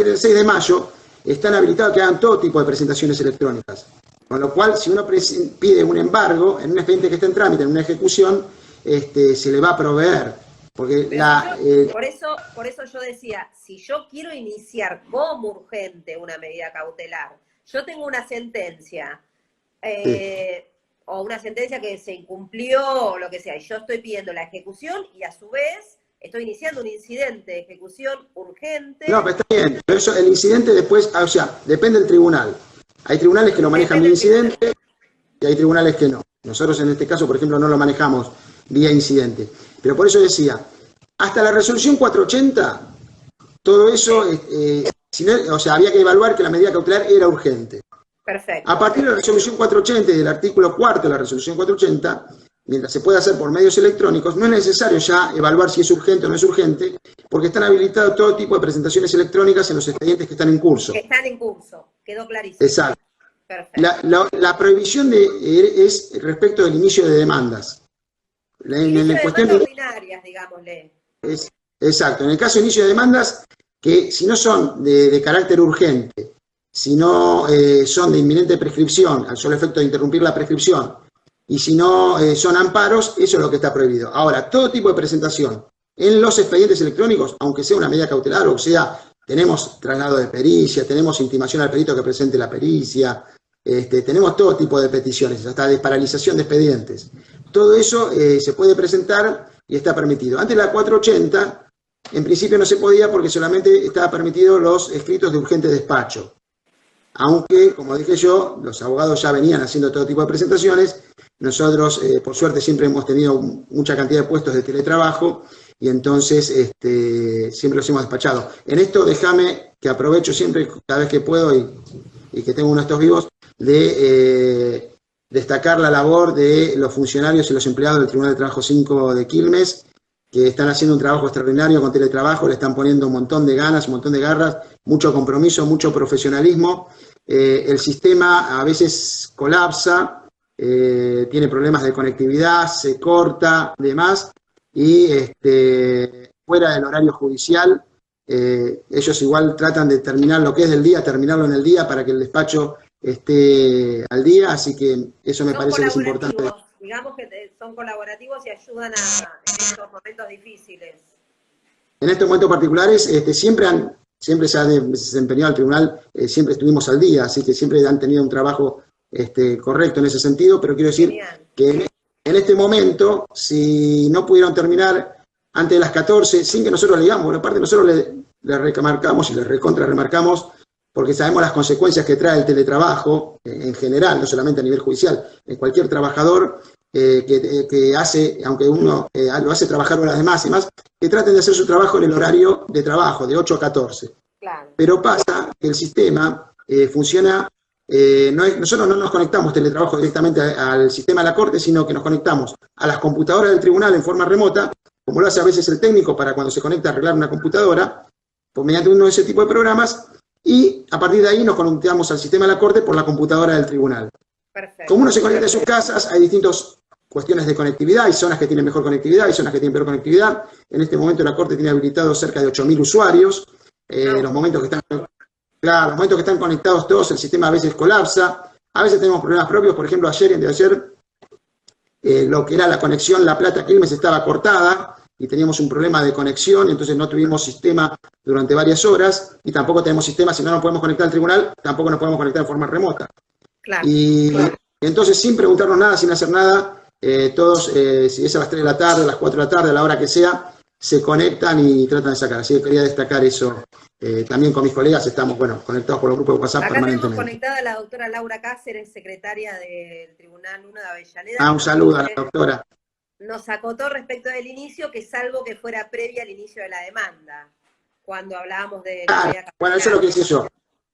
del 6 de mayo están habilitados que hagan todo tipo de presentaciones electrónicas. Con lo cual, si uno pide un embargo en un expediente que está en trámite, en una ejecución, se le va a proveer. Porque por eso yo decía, si yo quiero iniciar como urgente una medida cautelar, yo tengo una sentencia, o una sentencia que se incumplió, o lo que sea, y yo estoy pidiendo la ejecución y a su vez estoy iniciando un incidente de ejecución urgente. No, pero está bien, pero eso, el incidente después, o sea, depende del tribunal. Hay tribunales que lo manejan vía incidente y hay tribunales que no. Nosotros en este caso, por ejemplo, no lo manejamos vía incidente. Pero por eso decía, hasta la resolución 480, todo eso, había que evaluar que la medida cautelar era urgente. Perfecto. A partir de la resolución 480 y del artículo 4 de la resolución 480, mientras se puede hacer por medios electrónicos, no es necesario ya evaluar si es urgente o no es urgente, porque están habilitados todo tipo de presentaciones electrónicas en los expedientes que están en curso. Que están en curso, quedó clarísimo. Exacto. Perfecto. La prohibición es respecto del inicio de demandas. Demandas ordinarias, digámosle. Exacto. En el caso de inicio de demandas, que si no son de carácter urgente, si no son de inminente prescripción, al solo efecto de interrumpir la prescripción, y si no son amparos, eso es lo que está prohibido. Ahora, todo tipo de presentación en los expedientes electrónicos, aunque sea una medida cautelar, o sea, tenemos traslado de pericia, tenemos intimación al perito que presente la pericia, tenemos todo tipo de peticiones, hasta de paralización de expedientes. Todo eso se puede presentar y está permitido. Antes de la 480, en principio no se podía porque solamente estaba permitido los escritos de urgente despacho. Aunque, como dije yo, los abogados ya venían haciendo todo tipo de presentaciones. Nosotros, por suerte, siempre hemos tenido mucha cantidad de puestos de teletrabajo y entonces siempre los hemos despachado. En esto déjame que aprovecho siempre, cada vez que puedo y que tengo uno de estos vivos, de destacar la labor de los funcionarios y los empleados del Tribunal de Trabajo 5 de Quilmes, que están haciendo un trabajo extraordinario con teletrabajo, le están poniendo un montón de ganas, un montón de garras, mucho compromiso, mucho profesionalismo. El sistema a veces colapsa, tiene problemas de conectividad, se corta, demás, y fuera del horario judicial ellos igual tratan de terminar lo que es del día, terminarlo en el día para que el despacho esté al día, así que eso me parece que es importante. Digamos que son colaborativos y ayudan en estos momentos difíciles. En estos momentos particulares siempre se ha desempeñado el tribunal, siempre estuvimos al día, así que siempre han tenido un trabajo correcto en ese sentido, pero quiero decir que en este momento, si no pudieron terminar antes de las 14, sin que nosotros le digamos, por aparte nosotros le remarcamos y le recontra remarcamos, porque sabemos las consecuencias que trae el teletrabajo en general, no solamente a nivel judicial, en cualquier trabajador que hace, aunque uno lo hace trabajar horas de más y más, que traten de hacer su trabajo en el horario de trabajo, de 8 a 14. Claro. Pero pasa que el sistema funciona, nosotros no nos conectamos teletrabajo directamente al sistema de la Corte, sino que nos conectamos a las computadoras del tribunal en forma remota, como lo hace a veces el técnico para cuando se conecta a arreglar una computadora, pues mediante uno de ese tipo de programas, y a partir de ahí nos conectamos al sistema de la Corte por la computadora del tribunal. Perfecto. Como uno se conecta en sus casas, hay distintas cuestiones de conectividad, hay zonas que tienen mejor conectividad, hay zonas que tienen peor conectividad. En este momento la Corte tiene habilitado cerca de 8.000 usuarios. Los momentos que están conectados todos, el sistema a veces colapsa. A veces tenemos problemas propios, por ejemplo, ayer y antes de ayer, lo que era la conexión La Plata-Quilmes estaba cortada, y teníamos un problema de conexión, y entonces no tuvimos sistema durante varias horas, y tampoco tenemos sistema, si no nos podemos conectar al tribunal, tampoco nos podemos conectar de forma remota. Claro. Y entonces, sin preguntarnos nada, sin hacer nada, todos, si es a las 3 de la tarde, a las 4 de la tarde, a la hora que sea, se conectan y tratan de sacar. Así que quería destacar eso. También con mis colegas estamos, conectados por los grupos de WhatsApp acá permanentemente. Tenemos conectada a la doctora Laura Cáceres, secretaria del Tribunal 1 de Avellaneda. Un saludo a la doctora. Nos acotó respecto del inicio, que salvo que fuera previa al inicio de la demanda, cuando hablábamos de... Bueno, eso es lo que decía yo.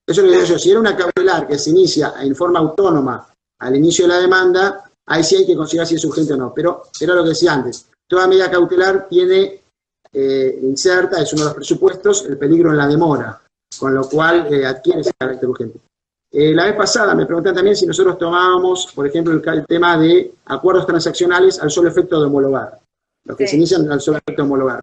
Eso es lo que decía yo. Si era una cautelar que se inicia en forma autónoma al inicio de la demanda, ahí sí hay que considerar si es urgente o no. Pero era lo que decía antes. Toda medida cautelar tiene inserta, es uno de los presupuestos, el peligro en la demora, con lo cual adquiere ese carácter urgente. La vez pasada me preguntan también si nosotros tomábamos, por ejemplo, el tema de acuerdos transaccionales al solo efecto de homologar, los que se inician al solo efecto de homologar.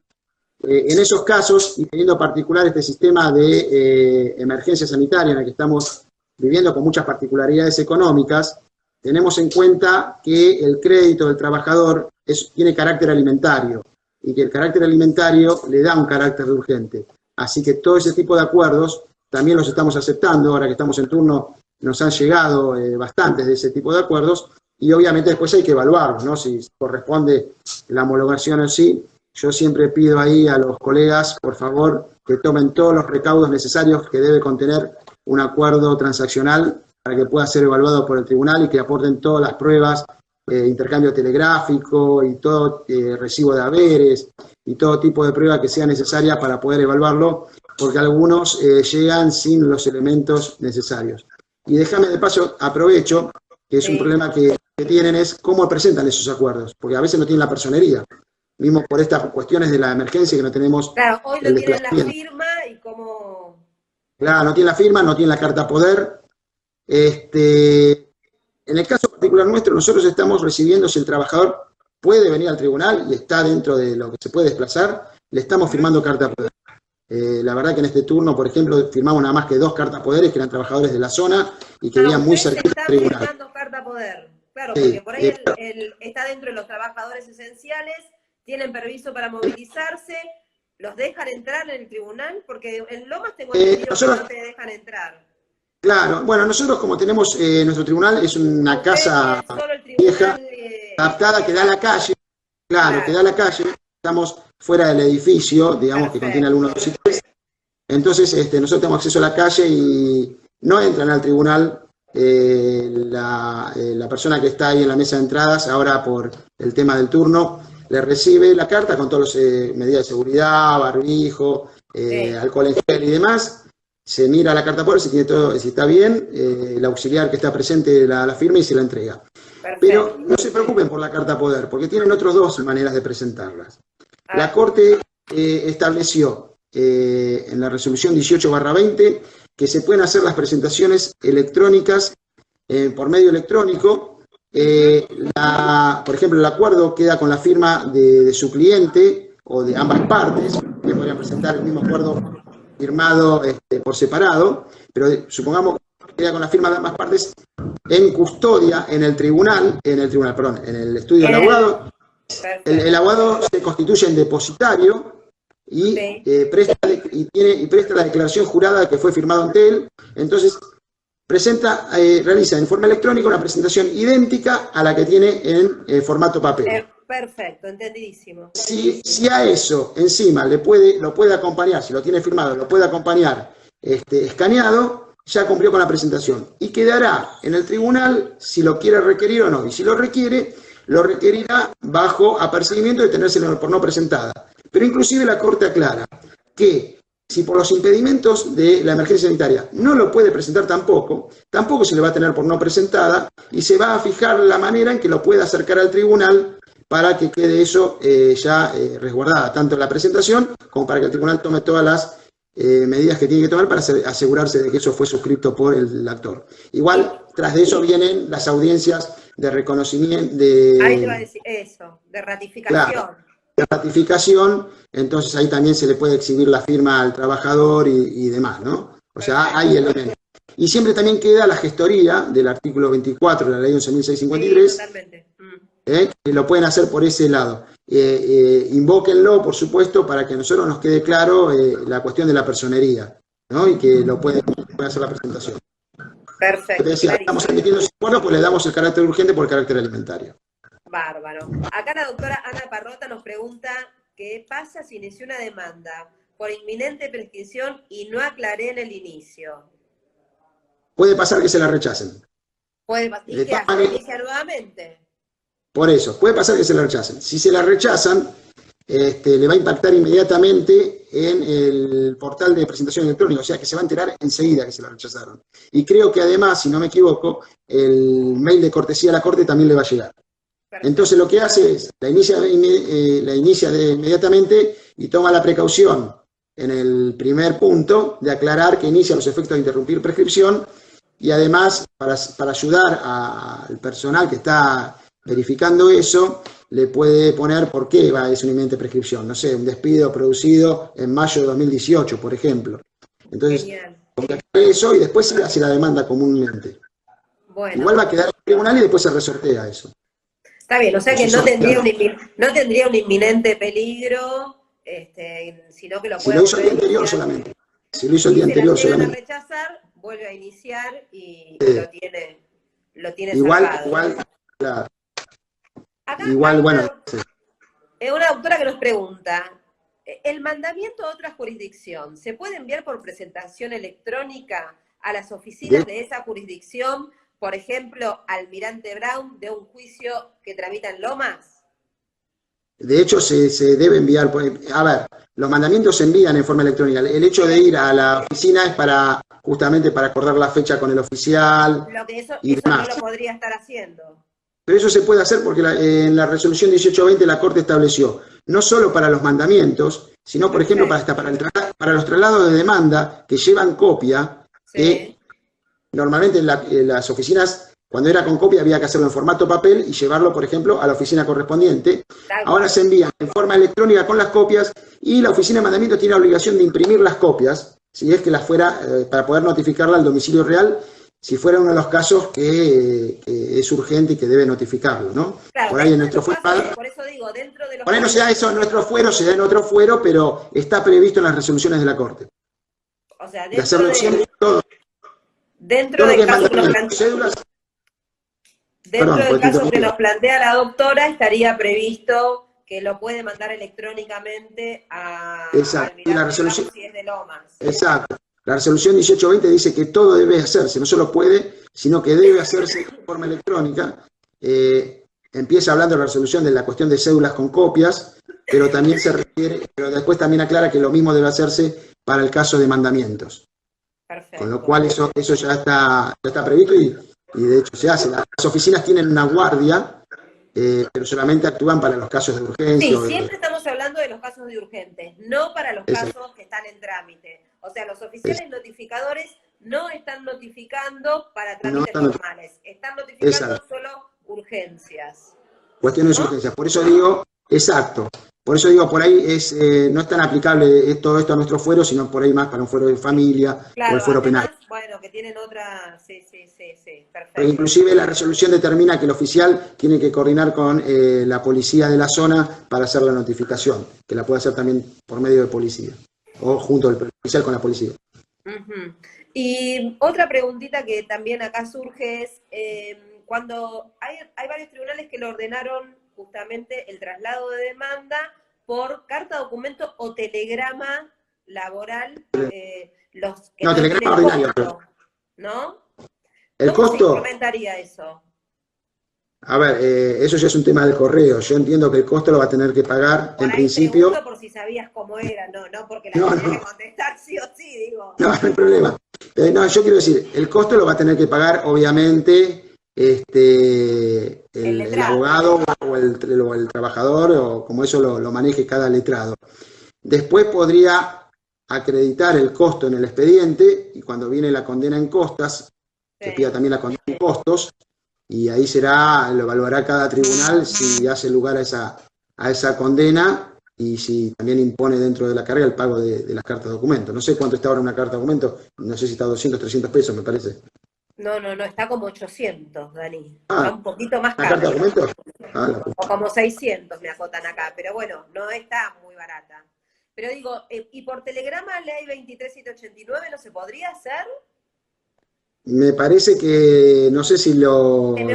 En esos casos, y teniendo particular este sistema de emergencia sanitaria en el que estamos viviendo con muchas particularidades económicas, tenemos en cuenta que el crédito del trabajador tiene carácter alimentario, y que el carácter alimentario le da un carácter de urgente. Así que todo ese tipo de acuerdos también los estamos aceptando. Ahora que estamos en turno, nos han llegado bastantes de ese tipo de acuerdos, y obviamente después hay que evaluarlos, ¿no? Si corresponde la homologación o sí. Yo siempre pido ahí a los colegas, por favor, que tomen todos los recaudos necesarios que debe contener un acuerdo transaccional para que pueda ser evaluado por el tribunal, y que aporten todas las pruebas, intercambio telegráfico y todo recibo de haberes y todo tipo de prueba que sea necesaria para poder evaluarlo, porque algunos llegan sin los elementos necesarios. Y déjame de paso, aprovecho, que es un problema que tienen, es cómo presentan esos acuerdos, porque a veces no tienen la personería, mismo por estas cuestiones de la emergencia que no tenemos. Claro, hoy no tienen la firma y cómo... Claro, no tienen la firma, no tienen la carta poder. En el caso particular nuestro, nosotros estamos recibiendo, si el trabajador puede venir al tribunal y está dentro de lo que se puede desplazar, le estamos firmando carta poder. La verdad que en este turno, por ejemplo, firmamos nada más que 2 cartas poderes, que eran trabajadores de la zona y que vivían muy cerca del tribunal. Están firmando carta poder, claro, porque por ahí está dentro de los trabajadores esenciales, tienen permiso para movilizarse, los dejan entrar en el tribunal, porque en Lomas tengo entendido que no te dejan entrar. Claro, bueno, nosotros como tenemos, nuestro tribunal es una casa vieja, adaptada, que da a la calle, claro, que da a la calle, estamos fuera del edificio, digamos, que contiene el 1, 2 y 3, entonces nosotros tenemos acceso a la calle y no entran al tribunal la persona que está ahí en la mesa de entradas, ahora por el tema del turno, le recibe la carta con todas las medidas de seguridad, barbijo, alcohol en gel y demás. Se mira la carta poder, si tiene todo, si está bien, el auxiliar que está presente la firma y se la entrega. Perfecto. Pero no se preocupen por la carta poder, porque tienen otras 2 maneras de presentarlas. La Corte estableció en la resolución 18/20 que se pueden hacer las presentaciones electrónicas por medio electrónico. Por ejemplo, el acuerdo queda con la firma de su cliente o de ambas partes, que podrían presentar el mismo acuerdo firmado por separado, pero supongamos que queda con la firma de ambas partes en custodia en el tribunal, perdón, en el estudio del abogado. El abogado se constituye en depositario y, Sí. presta la declaración jurada que fue firmado ante él. Entonces, realiza en forma electrónica una presentación idéntica a la que tiene en formato papel. Perfecto, entendidísimo. Si a eso encima lo puede acompañar, si lo tiene firmado, lo puede acompañar escaneado, ya cumplió con la presentación. Y quedará en el tribunal si lo quiere requerir o no. Y si lo requiere, lo requerirá bajo apercibimiento de tenérselo por no presentada. Pero inclusive la Corte aclara que si por los impedimentos de la emergencia sanitaria no lo puede presentar tampoco se le va a tener por no presentada y se va a fijar la manera en que lo pueda acercar al tribunal para que quede eso resguardada, tanto en la presentación como para que el tribunal tome todas las medidas que tiene que tomar para asegurarse de que eso fue suscrito por el actor. Igual, tras de eso vienen las audiencias de reconocimiento, Ahí te va a decir eso, de ratificación. Claro, de ratificación, entonces ahí también se le puede exhibir la firma al trabajador y demás, ¿no? O sea, hay elementos. Y siempre también queda la gestoría del artículo 24 de la ley 11.653. Sí, totalmente. Que lo pueden hacer por ese lado. Invóquenlo, por supuesto, para que a nosotros nos quede claro la cuestión de la personería, ¿no? Y que lo pueden hacer la presentación. Perfecto. Decía, estamos emitiendo ese acuerdo, pues le damos el carácter urgente por el carácter alimentario. Bárbaro. Acá la doctora Ana Parrota nos pregunta qué pasa si inició una demanda por inminente prescripción y no aclaré en el inicio. Puede pasar que se la rechacen. ¿Puede pasar? ¿Y qué hace? ¿Inicia nuevamente? Por eso, puede pasar que se la rechacen. Si se la rechazan, le va a impactar inmediatamente en el portal de presentación electrónica, o sea que se va a enterar enseguida que se la rechazaron. Y creo que además, si no me equivoco, el mail de cortesía a la Corte también le va a llegar. Perfecto. Entonces lo que hace es, la inicia inmediatamente y toma la precaución en el primer punto de aclarar que inicia los efectos de interrumpir prescripción y además para ayudar al personal que está verificando eso, le puede poner por qué es una inminente prescripción. No sé, un despido producido en mayo de 2018, por ejemplo. Entonces, eso y después se hace la demanda comúnmente. Bueno. Igual va a quedar en el tribunal y después se resortea eso. Está bien, o sea que no tendría un inminente peligro, sino que lo puede... Si lo hizo el día anterior solamente. Si lo hizo el día anterior solamente. Si la rechazar, vuelve a iniciar y lo tiene igual, salvado. Claro. Acá Igual, bueno. Es una doctora que nos pregunta, ¿el mandamiento a otra jurisdicción se puede enviar por presentación electrónica a las oficinas de esa jurisdicción, por ejemplo, Almirante Brown, de un juicio que tramita en Lomas? De hecho, se debe enviar, a ver, los mandamientos se envían en forma electrónica. El hecho de ir a la oficina es justamente para acordar la fecha con el oficial. Lo que eso demás. no lo podría estar haciendo. Pero eso se puede hacer porque en la resolución 1820 la Corte estableció, no solo para los mandamientos, sino, por ejemplo, para los traslados de demanda que llevan copia, que normalmente en las oficinas, cuando era con copia, había que hacerlo en formato papel y llevarlo, por ejemplo, a la oficina correspondiente. Ahora se envían en forma electrónica con las copias y la oficina de mandamientos tiene la obligación de imprimir las copias, si es que las fuera, para poder notificarla al domicilio real, si fuera uno de los casos que es urgente y que debe notificarlo, ¿no? Claro, por ahí en nuestro fuero, por eso digo, dentro de los... Por ahí no se da eso en nuestro fuero, se da en otro fuero, pero está previsto en las resoluciones de la Corte. O sea, de hacerlo siempre todo. Dentro del caso que nos plantea la doctora, estaría previsto que lo puede mandar electrónicamente a la resolución, si es de Lomas. Exacto. La resolución 1820 dice que todo debe hacerse, no solo puede, sino que debe hacerse de forma electrónica. Empieza hablando la resolución de la cuestión de cédulas con copias, pero también se refiere, pero después también aclara que lo mismo debe hacerse para el caso de mandamientos. Perfecto. Con lo cual eso ya está previsto y de hecho se hace. Las oficinas tienen una guardia, pero solamente actúan para los casos de urgencia. Sí, siempre estamos hablando de los casos de urgentes, no para los casos que están en trámite. O sea, los oficiales notificadores no están notificando para trámites normales, están notificando solo urgencias. Cuestiones de urgencias. Por eso digo, exacto, Por eso digo, por ahí no es tan aplicable todo esto a nuestro fuero, sino por ahí más para un fuero de familia o el Claro, fuero penal. además, bueno, que tienen otra, sí, sí, sí, sí, Porque perfecto. inclusive la resolución determina que el oficial tiene que coordinar con la policía de la zona para hacer la notificación, que la puede hacer también por medio de policía, o junto al oficial con la policía. Ujú. Y otra preguntita que también acá surge es, cuando hay varios tribunales que lo ordenaron justamente el traslado de demanda por carta, documento o telegrama laboral, los que No, no telegrama tienen ordinario. costo, ¿no? El ¿Cómo se costo, implementaría eso? a ver, eso ya es un tema del correo. Yo entiendo que el costo lo va a tener que pagar Por en ahí principio. pregunto por si sabías cómo era, no, no porque la No, tendría que no, contestar sí o sí, digo. no, no hay problema. No, yo quiero decir, el costo lo va a tener que pagar, obviamente, El el letrado. abogado o el trabajador, o como eso lo maneje cada letrado. Después podría acreditar el costo en el expediente y cuando viene la condena en costas, que pida Sí. también la condena en costos, y ahí lo evaluará cada tribunal si hace lugar a esa condena y si también impone dentro de la carga el pago de las cartas de documento. No sé cuánto está ahora una carta de documento, no sé si está 200, 300 pesos, me parece. No, no, no, está como 800, Dani. Está Ah, un poquito más ¿una carta de caro. documento? Ah, la O puta. como 600 me acotan acá, pero bueno, no está muy barata. Pero digo, ¿y por telegrama ley 23789 no se podría hacer? Me parece que, no sé si Se me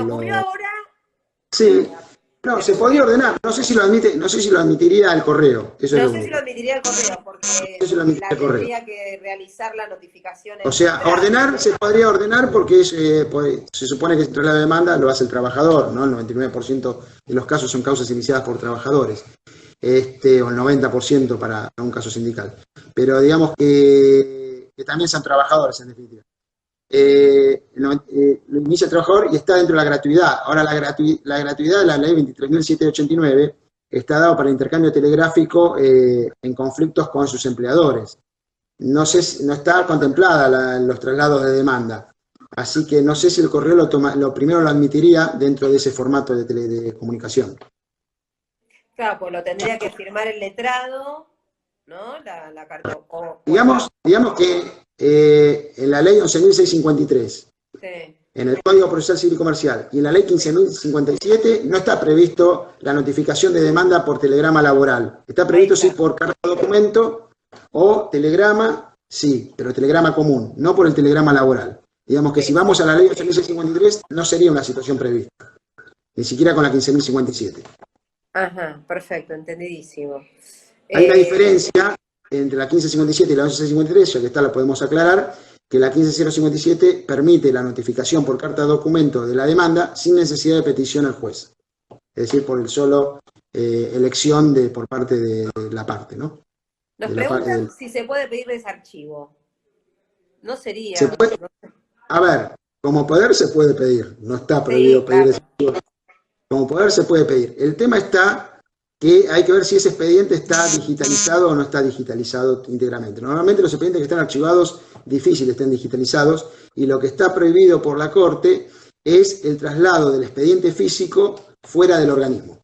ocurrió ahora, Sí, no, se se me podría ocurrió, ordenar, no sé si lo admite, no sé si lo admitiría el correo, eso es no lo sé si lo único. admitiría el correo, No sé porque si lo admitiría la el correo. tendría que realizar la notificación O en sea, letrado. ordenar se podría ordenar porque se supone que si traslado de demanda lo hace el trabajador, ¿no? El 99% de los casos son causas iniciadas por trabajadores, o el 90% para un caso sindical. Pero digamos que también son trabajadores en definitiva. Lo inicia el trabajador y está dentro de la gratuidad. Ahora, la gratuidad de la ley 23.789 está dado para el intercambio telegráfico en conflictos con sus empleadores. No sé no está contemplada los traslados de demanda. Así que no sé si el correo lo primero lo admitiría dentro de ese formato de comunicación. Claro, pues lo tendría que firmar el letrado, ¿no? La carta, o el Digamos que en la ley 11.653, sí. en el Código Procesal Civil y Comercial y en la Ley 15.057 no está previsto la notificación de demanda por telegrama laboral. Está Ahí previsto sí está. por carta de documento o telegrama, sí, pero telegrama común, no por el telegrama laboral. Digamos que si Sí, vamos sí. a la Ley 11.653 no sería una situación prevista, ni siquiera con la 15.057. Ajá, perfecto, entendidísimo. Hay una Eh, diferencia entre la 1557 y la 1153, ya que está, la podemos aclarar, que la 15057 permite la notificación por carta de documento de la demanda sin necesidad de petición al juez. Es decir, por el solo elección por parte de la parte, ¿no? nos De preguntan si se puede pedir desarchivo. No se sería. puede, a ver, como poder se puede pedir, no está Sí, prohibido pedir claro. eso. Como poder se puede pedir. El tema está que hay que ver si ese expediente está digitalizado o no está digitalizado íntegramente. Normalmente los expedientes que están archivados, difícil estén digitalizados, y lo que está prohibido por la Corte es el traslado del expediente físico fuera del organismo.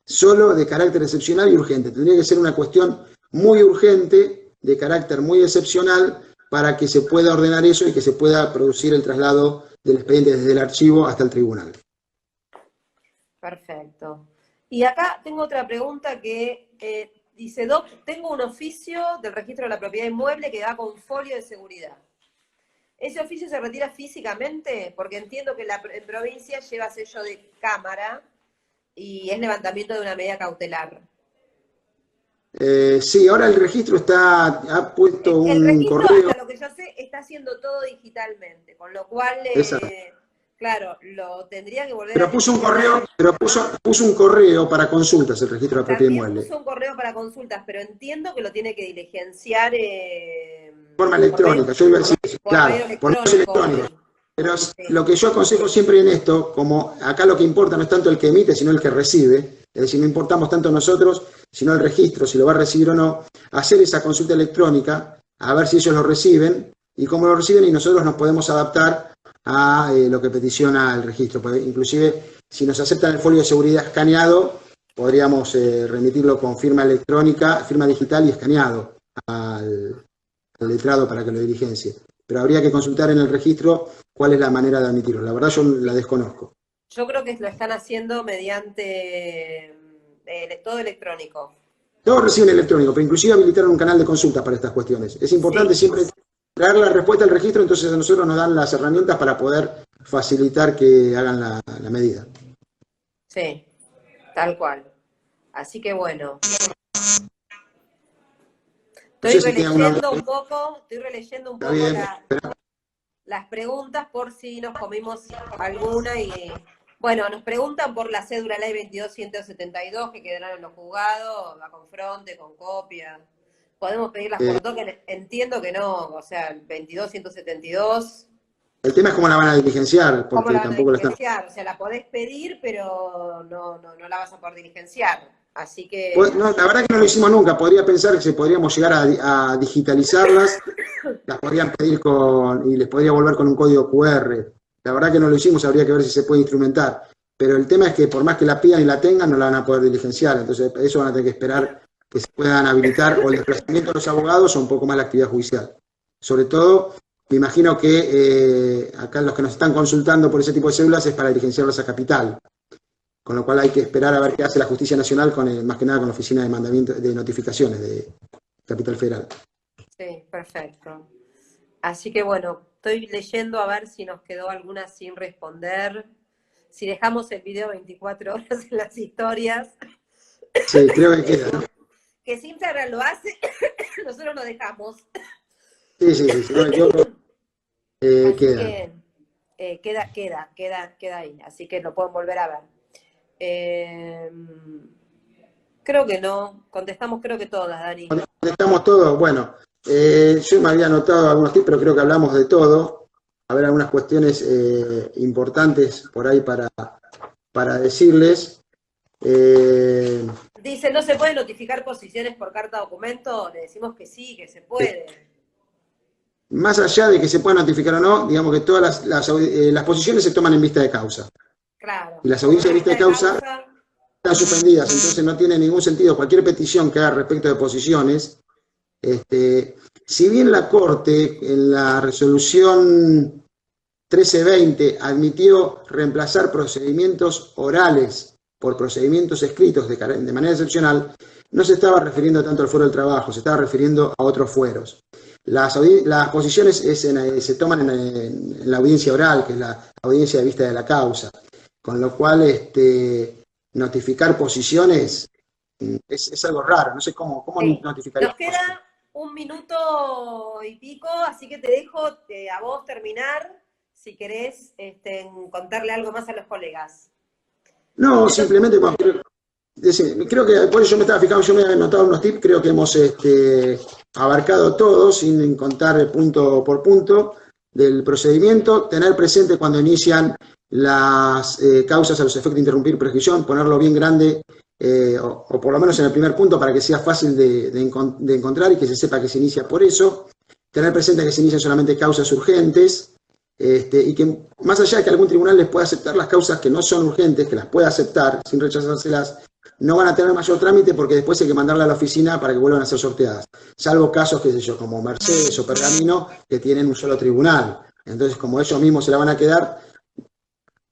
Solo de carácter excepcional y urgente. Tendría que ser una cuestión muy urgente, de carácter muy excepcional, para que se pueda ordenar eso y que se pueda producir el traslado del expediente desde el archivo hasta el tribunal. Perfecto. Y acá tengo otra pregunta que dice, Doc, tengo un oficio del registro de la propiedad inmueble que da con folio de seguridad. ¿Ese oficio se retira físicamente? Porque entiendo que en provincia lleva sello de cámara y es levantamiento de una medida cautelar. Sí, ahora el registro ha puesto El un registro, correo. hasta lo que yo sé, está haciendo todo digitalmente, con lo cual, Esa, claro, lo tendría que volver a pero puso un correo, gestionar. puso un correo para consultas el registro de la propiedad También inmueble. puso un correo para consultas, pero entiendo que lo tiene que diligenciar Forma por medio, electrónica, yo iba a decir eso, por claro, medio por medios electrónico. electrónicos. Pero Sí. lo que yo aconsejo siempre en esto, como acá lo que importa no es tanto el que emite, sino el que recibe, es decir, no importamos tanto nosotros, sino el registro, si lo va a recibir o no, hacer esa consulta electrónica, a ver si ellos lo reciben, y cómo lo reciben, y nosotros nos podemos adaptar a lo que peticiona el registro. Porque inclusive, si nos aceptan el folio de seguridad escaneado, podríamos remitirlo con firma electrónica, firma digital y escaneado al letrado para que lo diligencie. Pero habría que consultar en el registro cuál es la manera de admitirlo. La verdad yo la desconozco. Yo creo que lo están haciendo mediante todo electrónico. Todo reciben electrónico, pero inclusive habilitaron un canal de consulta para estas cuestiones. Es importante siempre traer la respuesta al registro, entonces a nosotros nos dan las herramientas para poder facilitar que hagan la medida. Sí, tal cual. Así que bueno. Estoy releyendo un poco las preguntas por si nos comimos alguna y... Bueno, nos preguntan por la cédula ley 22.172 que quedarán en los juzgados, la confronte, con copia. Podemos pedirlas por token, entiendo que no, o sea, el 22.172. El tema es cómo la van a diligenciar, porque tampoco la están... O sea, la podés pedir, pero no la vas a poder diligenciar. Así que... Pues, no, la verdad que no lo hicimos nunca. Podría pensar que podríamos llegar a digitalizarlas, las podrían pedir y les podría volver con un código QR. La verdad que no lo hicimos, habría que ver si se puede instrumentar. Pero el tema es que por más que la pidan y la tengan, no la van a poder diligenciar. Entonces, eso van a tener que esperar que se puedan habilitar o el desplazamiento de los abogados o un poco más la actividad judicial. Sobre todo, me imagino que acá los que nos están consultando por ese tipo de cédulas es para diligenciarlas a capital. Con lo cual hay que esperar a ver qué hace la Justicia Nacional, más que nada con la Oficina de Mandamiento de Notificaciones de Capital Federal. Sí, perfecto. Así que bueno, estoy leyendo a ver si nos quedó alguna sin responder. Si dejamos el video 24 horas en las historias. Sí, creo que queda, ¿no? Que si Instagram lo hace, nosotros lo dejamos. Sí, si no me equivoco, queda. Queda ahí, así que lo pueden volver a ver. Creo que no, contestamos creo que todas, Dani. Contestamos todo, bueno. Yo me había anotado algunos tips, pero creo que hablamos de todo. A ver, algunas cuestiones importantes por ahí para decirles. Dice, ¿no se puede notificar posiciones por carta documento? Le decimos que sí, que se puede. Más allá de que se pueda notificar o no, digamos que todas las posiciones se toman en vista de causa. Claro. Y las audiencias de vista de causa están suspendidas, entonces no tiene ningún sentido. Cualquier petición que haga respecto de posiciones, si bien la Corte en la resolución 1320 admitió reemplazar procedimientos orales por procedimientos escritos de manera excepcional, no se estaba refiriendo tanto al fuero del trabajo, se estaba refiriendo a otros fueros. Las posiciones se toman en la audiencia oral, que es la audiencia de vista de la causa, con lo cual notificar posiciones es algo raro, no sé cómo notificar. Nos queda 1 minuto y pico, así que te dejo a vos terminar, si querés contarle algo más a los colegas. No, simplemente, bueno, creo que por eso yo me estaba fijando, yo me había anotado unos tips, creo que hemos abarcado todo, sin contar punto por punto del procedimiento, tener presente cuando inician las causas a los efectos de interrumpir prescripción, ponerlo bien grande, o por lo menos en el primer punto para que sea fácil de encontrar y que se sepa que se inicia por eso, tener presente que se inician solamente causas urgentes, y que más allá de que algún tribunal les pueda aceptar las causas que no son urgentes, que las pueda aceptar sin rechazárselas, no van a tener mayor trámite porque después hay que mandarla a la oficina para que vuelvan a ser sorteadas. Salvo casos, qué sé yo, como Mercedes o Pergamino, que tienen un solo tribunal. Entonces, como ellos mismos se la van a quedar,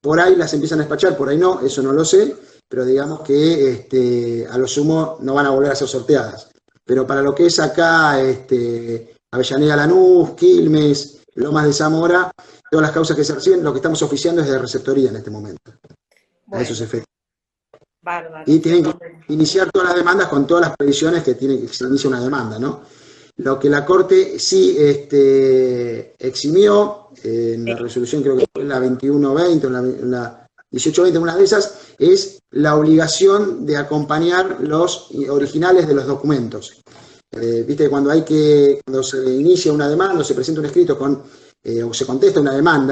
por ahí las empiezan a despachar, por ahí no, eso no lo sé, pero digamos que a lo sumo no van a volver a ser sorteadas. Pero para lo que es acá, Avellaneda Lanús, Quilmes, Lomas de Zamora, todas las causas que se reciben, lo que estamos oficiando es de receptoría en este momento. Bueno, a esos efectos. Bárbaro. Y tienen que iniciar todas las demandas con todas las previsiones que tiene que se inicie una demanda, ¿no? Lo que la Corte sí eximió en la resolución, creo que fue en la 2120, en la 1820, una de esas, es la obligación de acompañar los originales de los documentos. Viste, cuando se inicia una demanda, o se presenta un escrito o se contesta una demanda,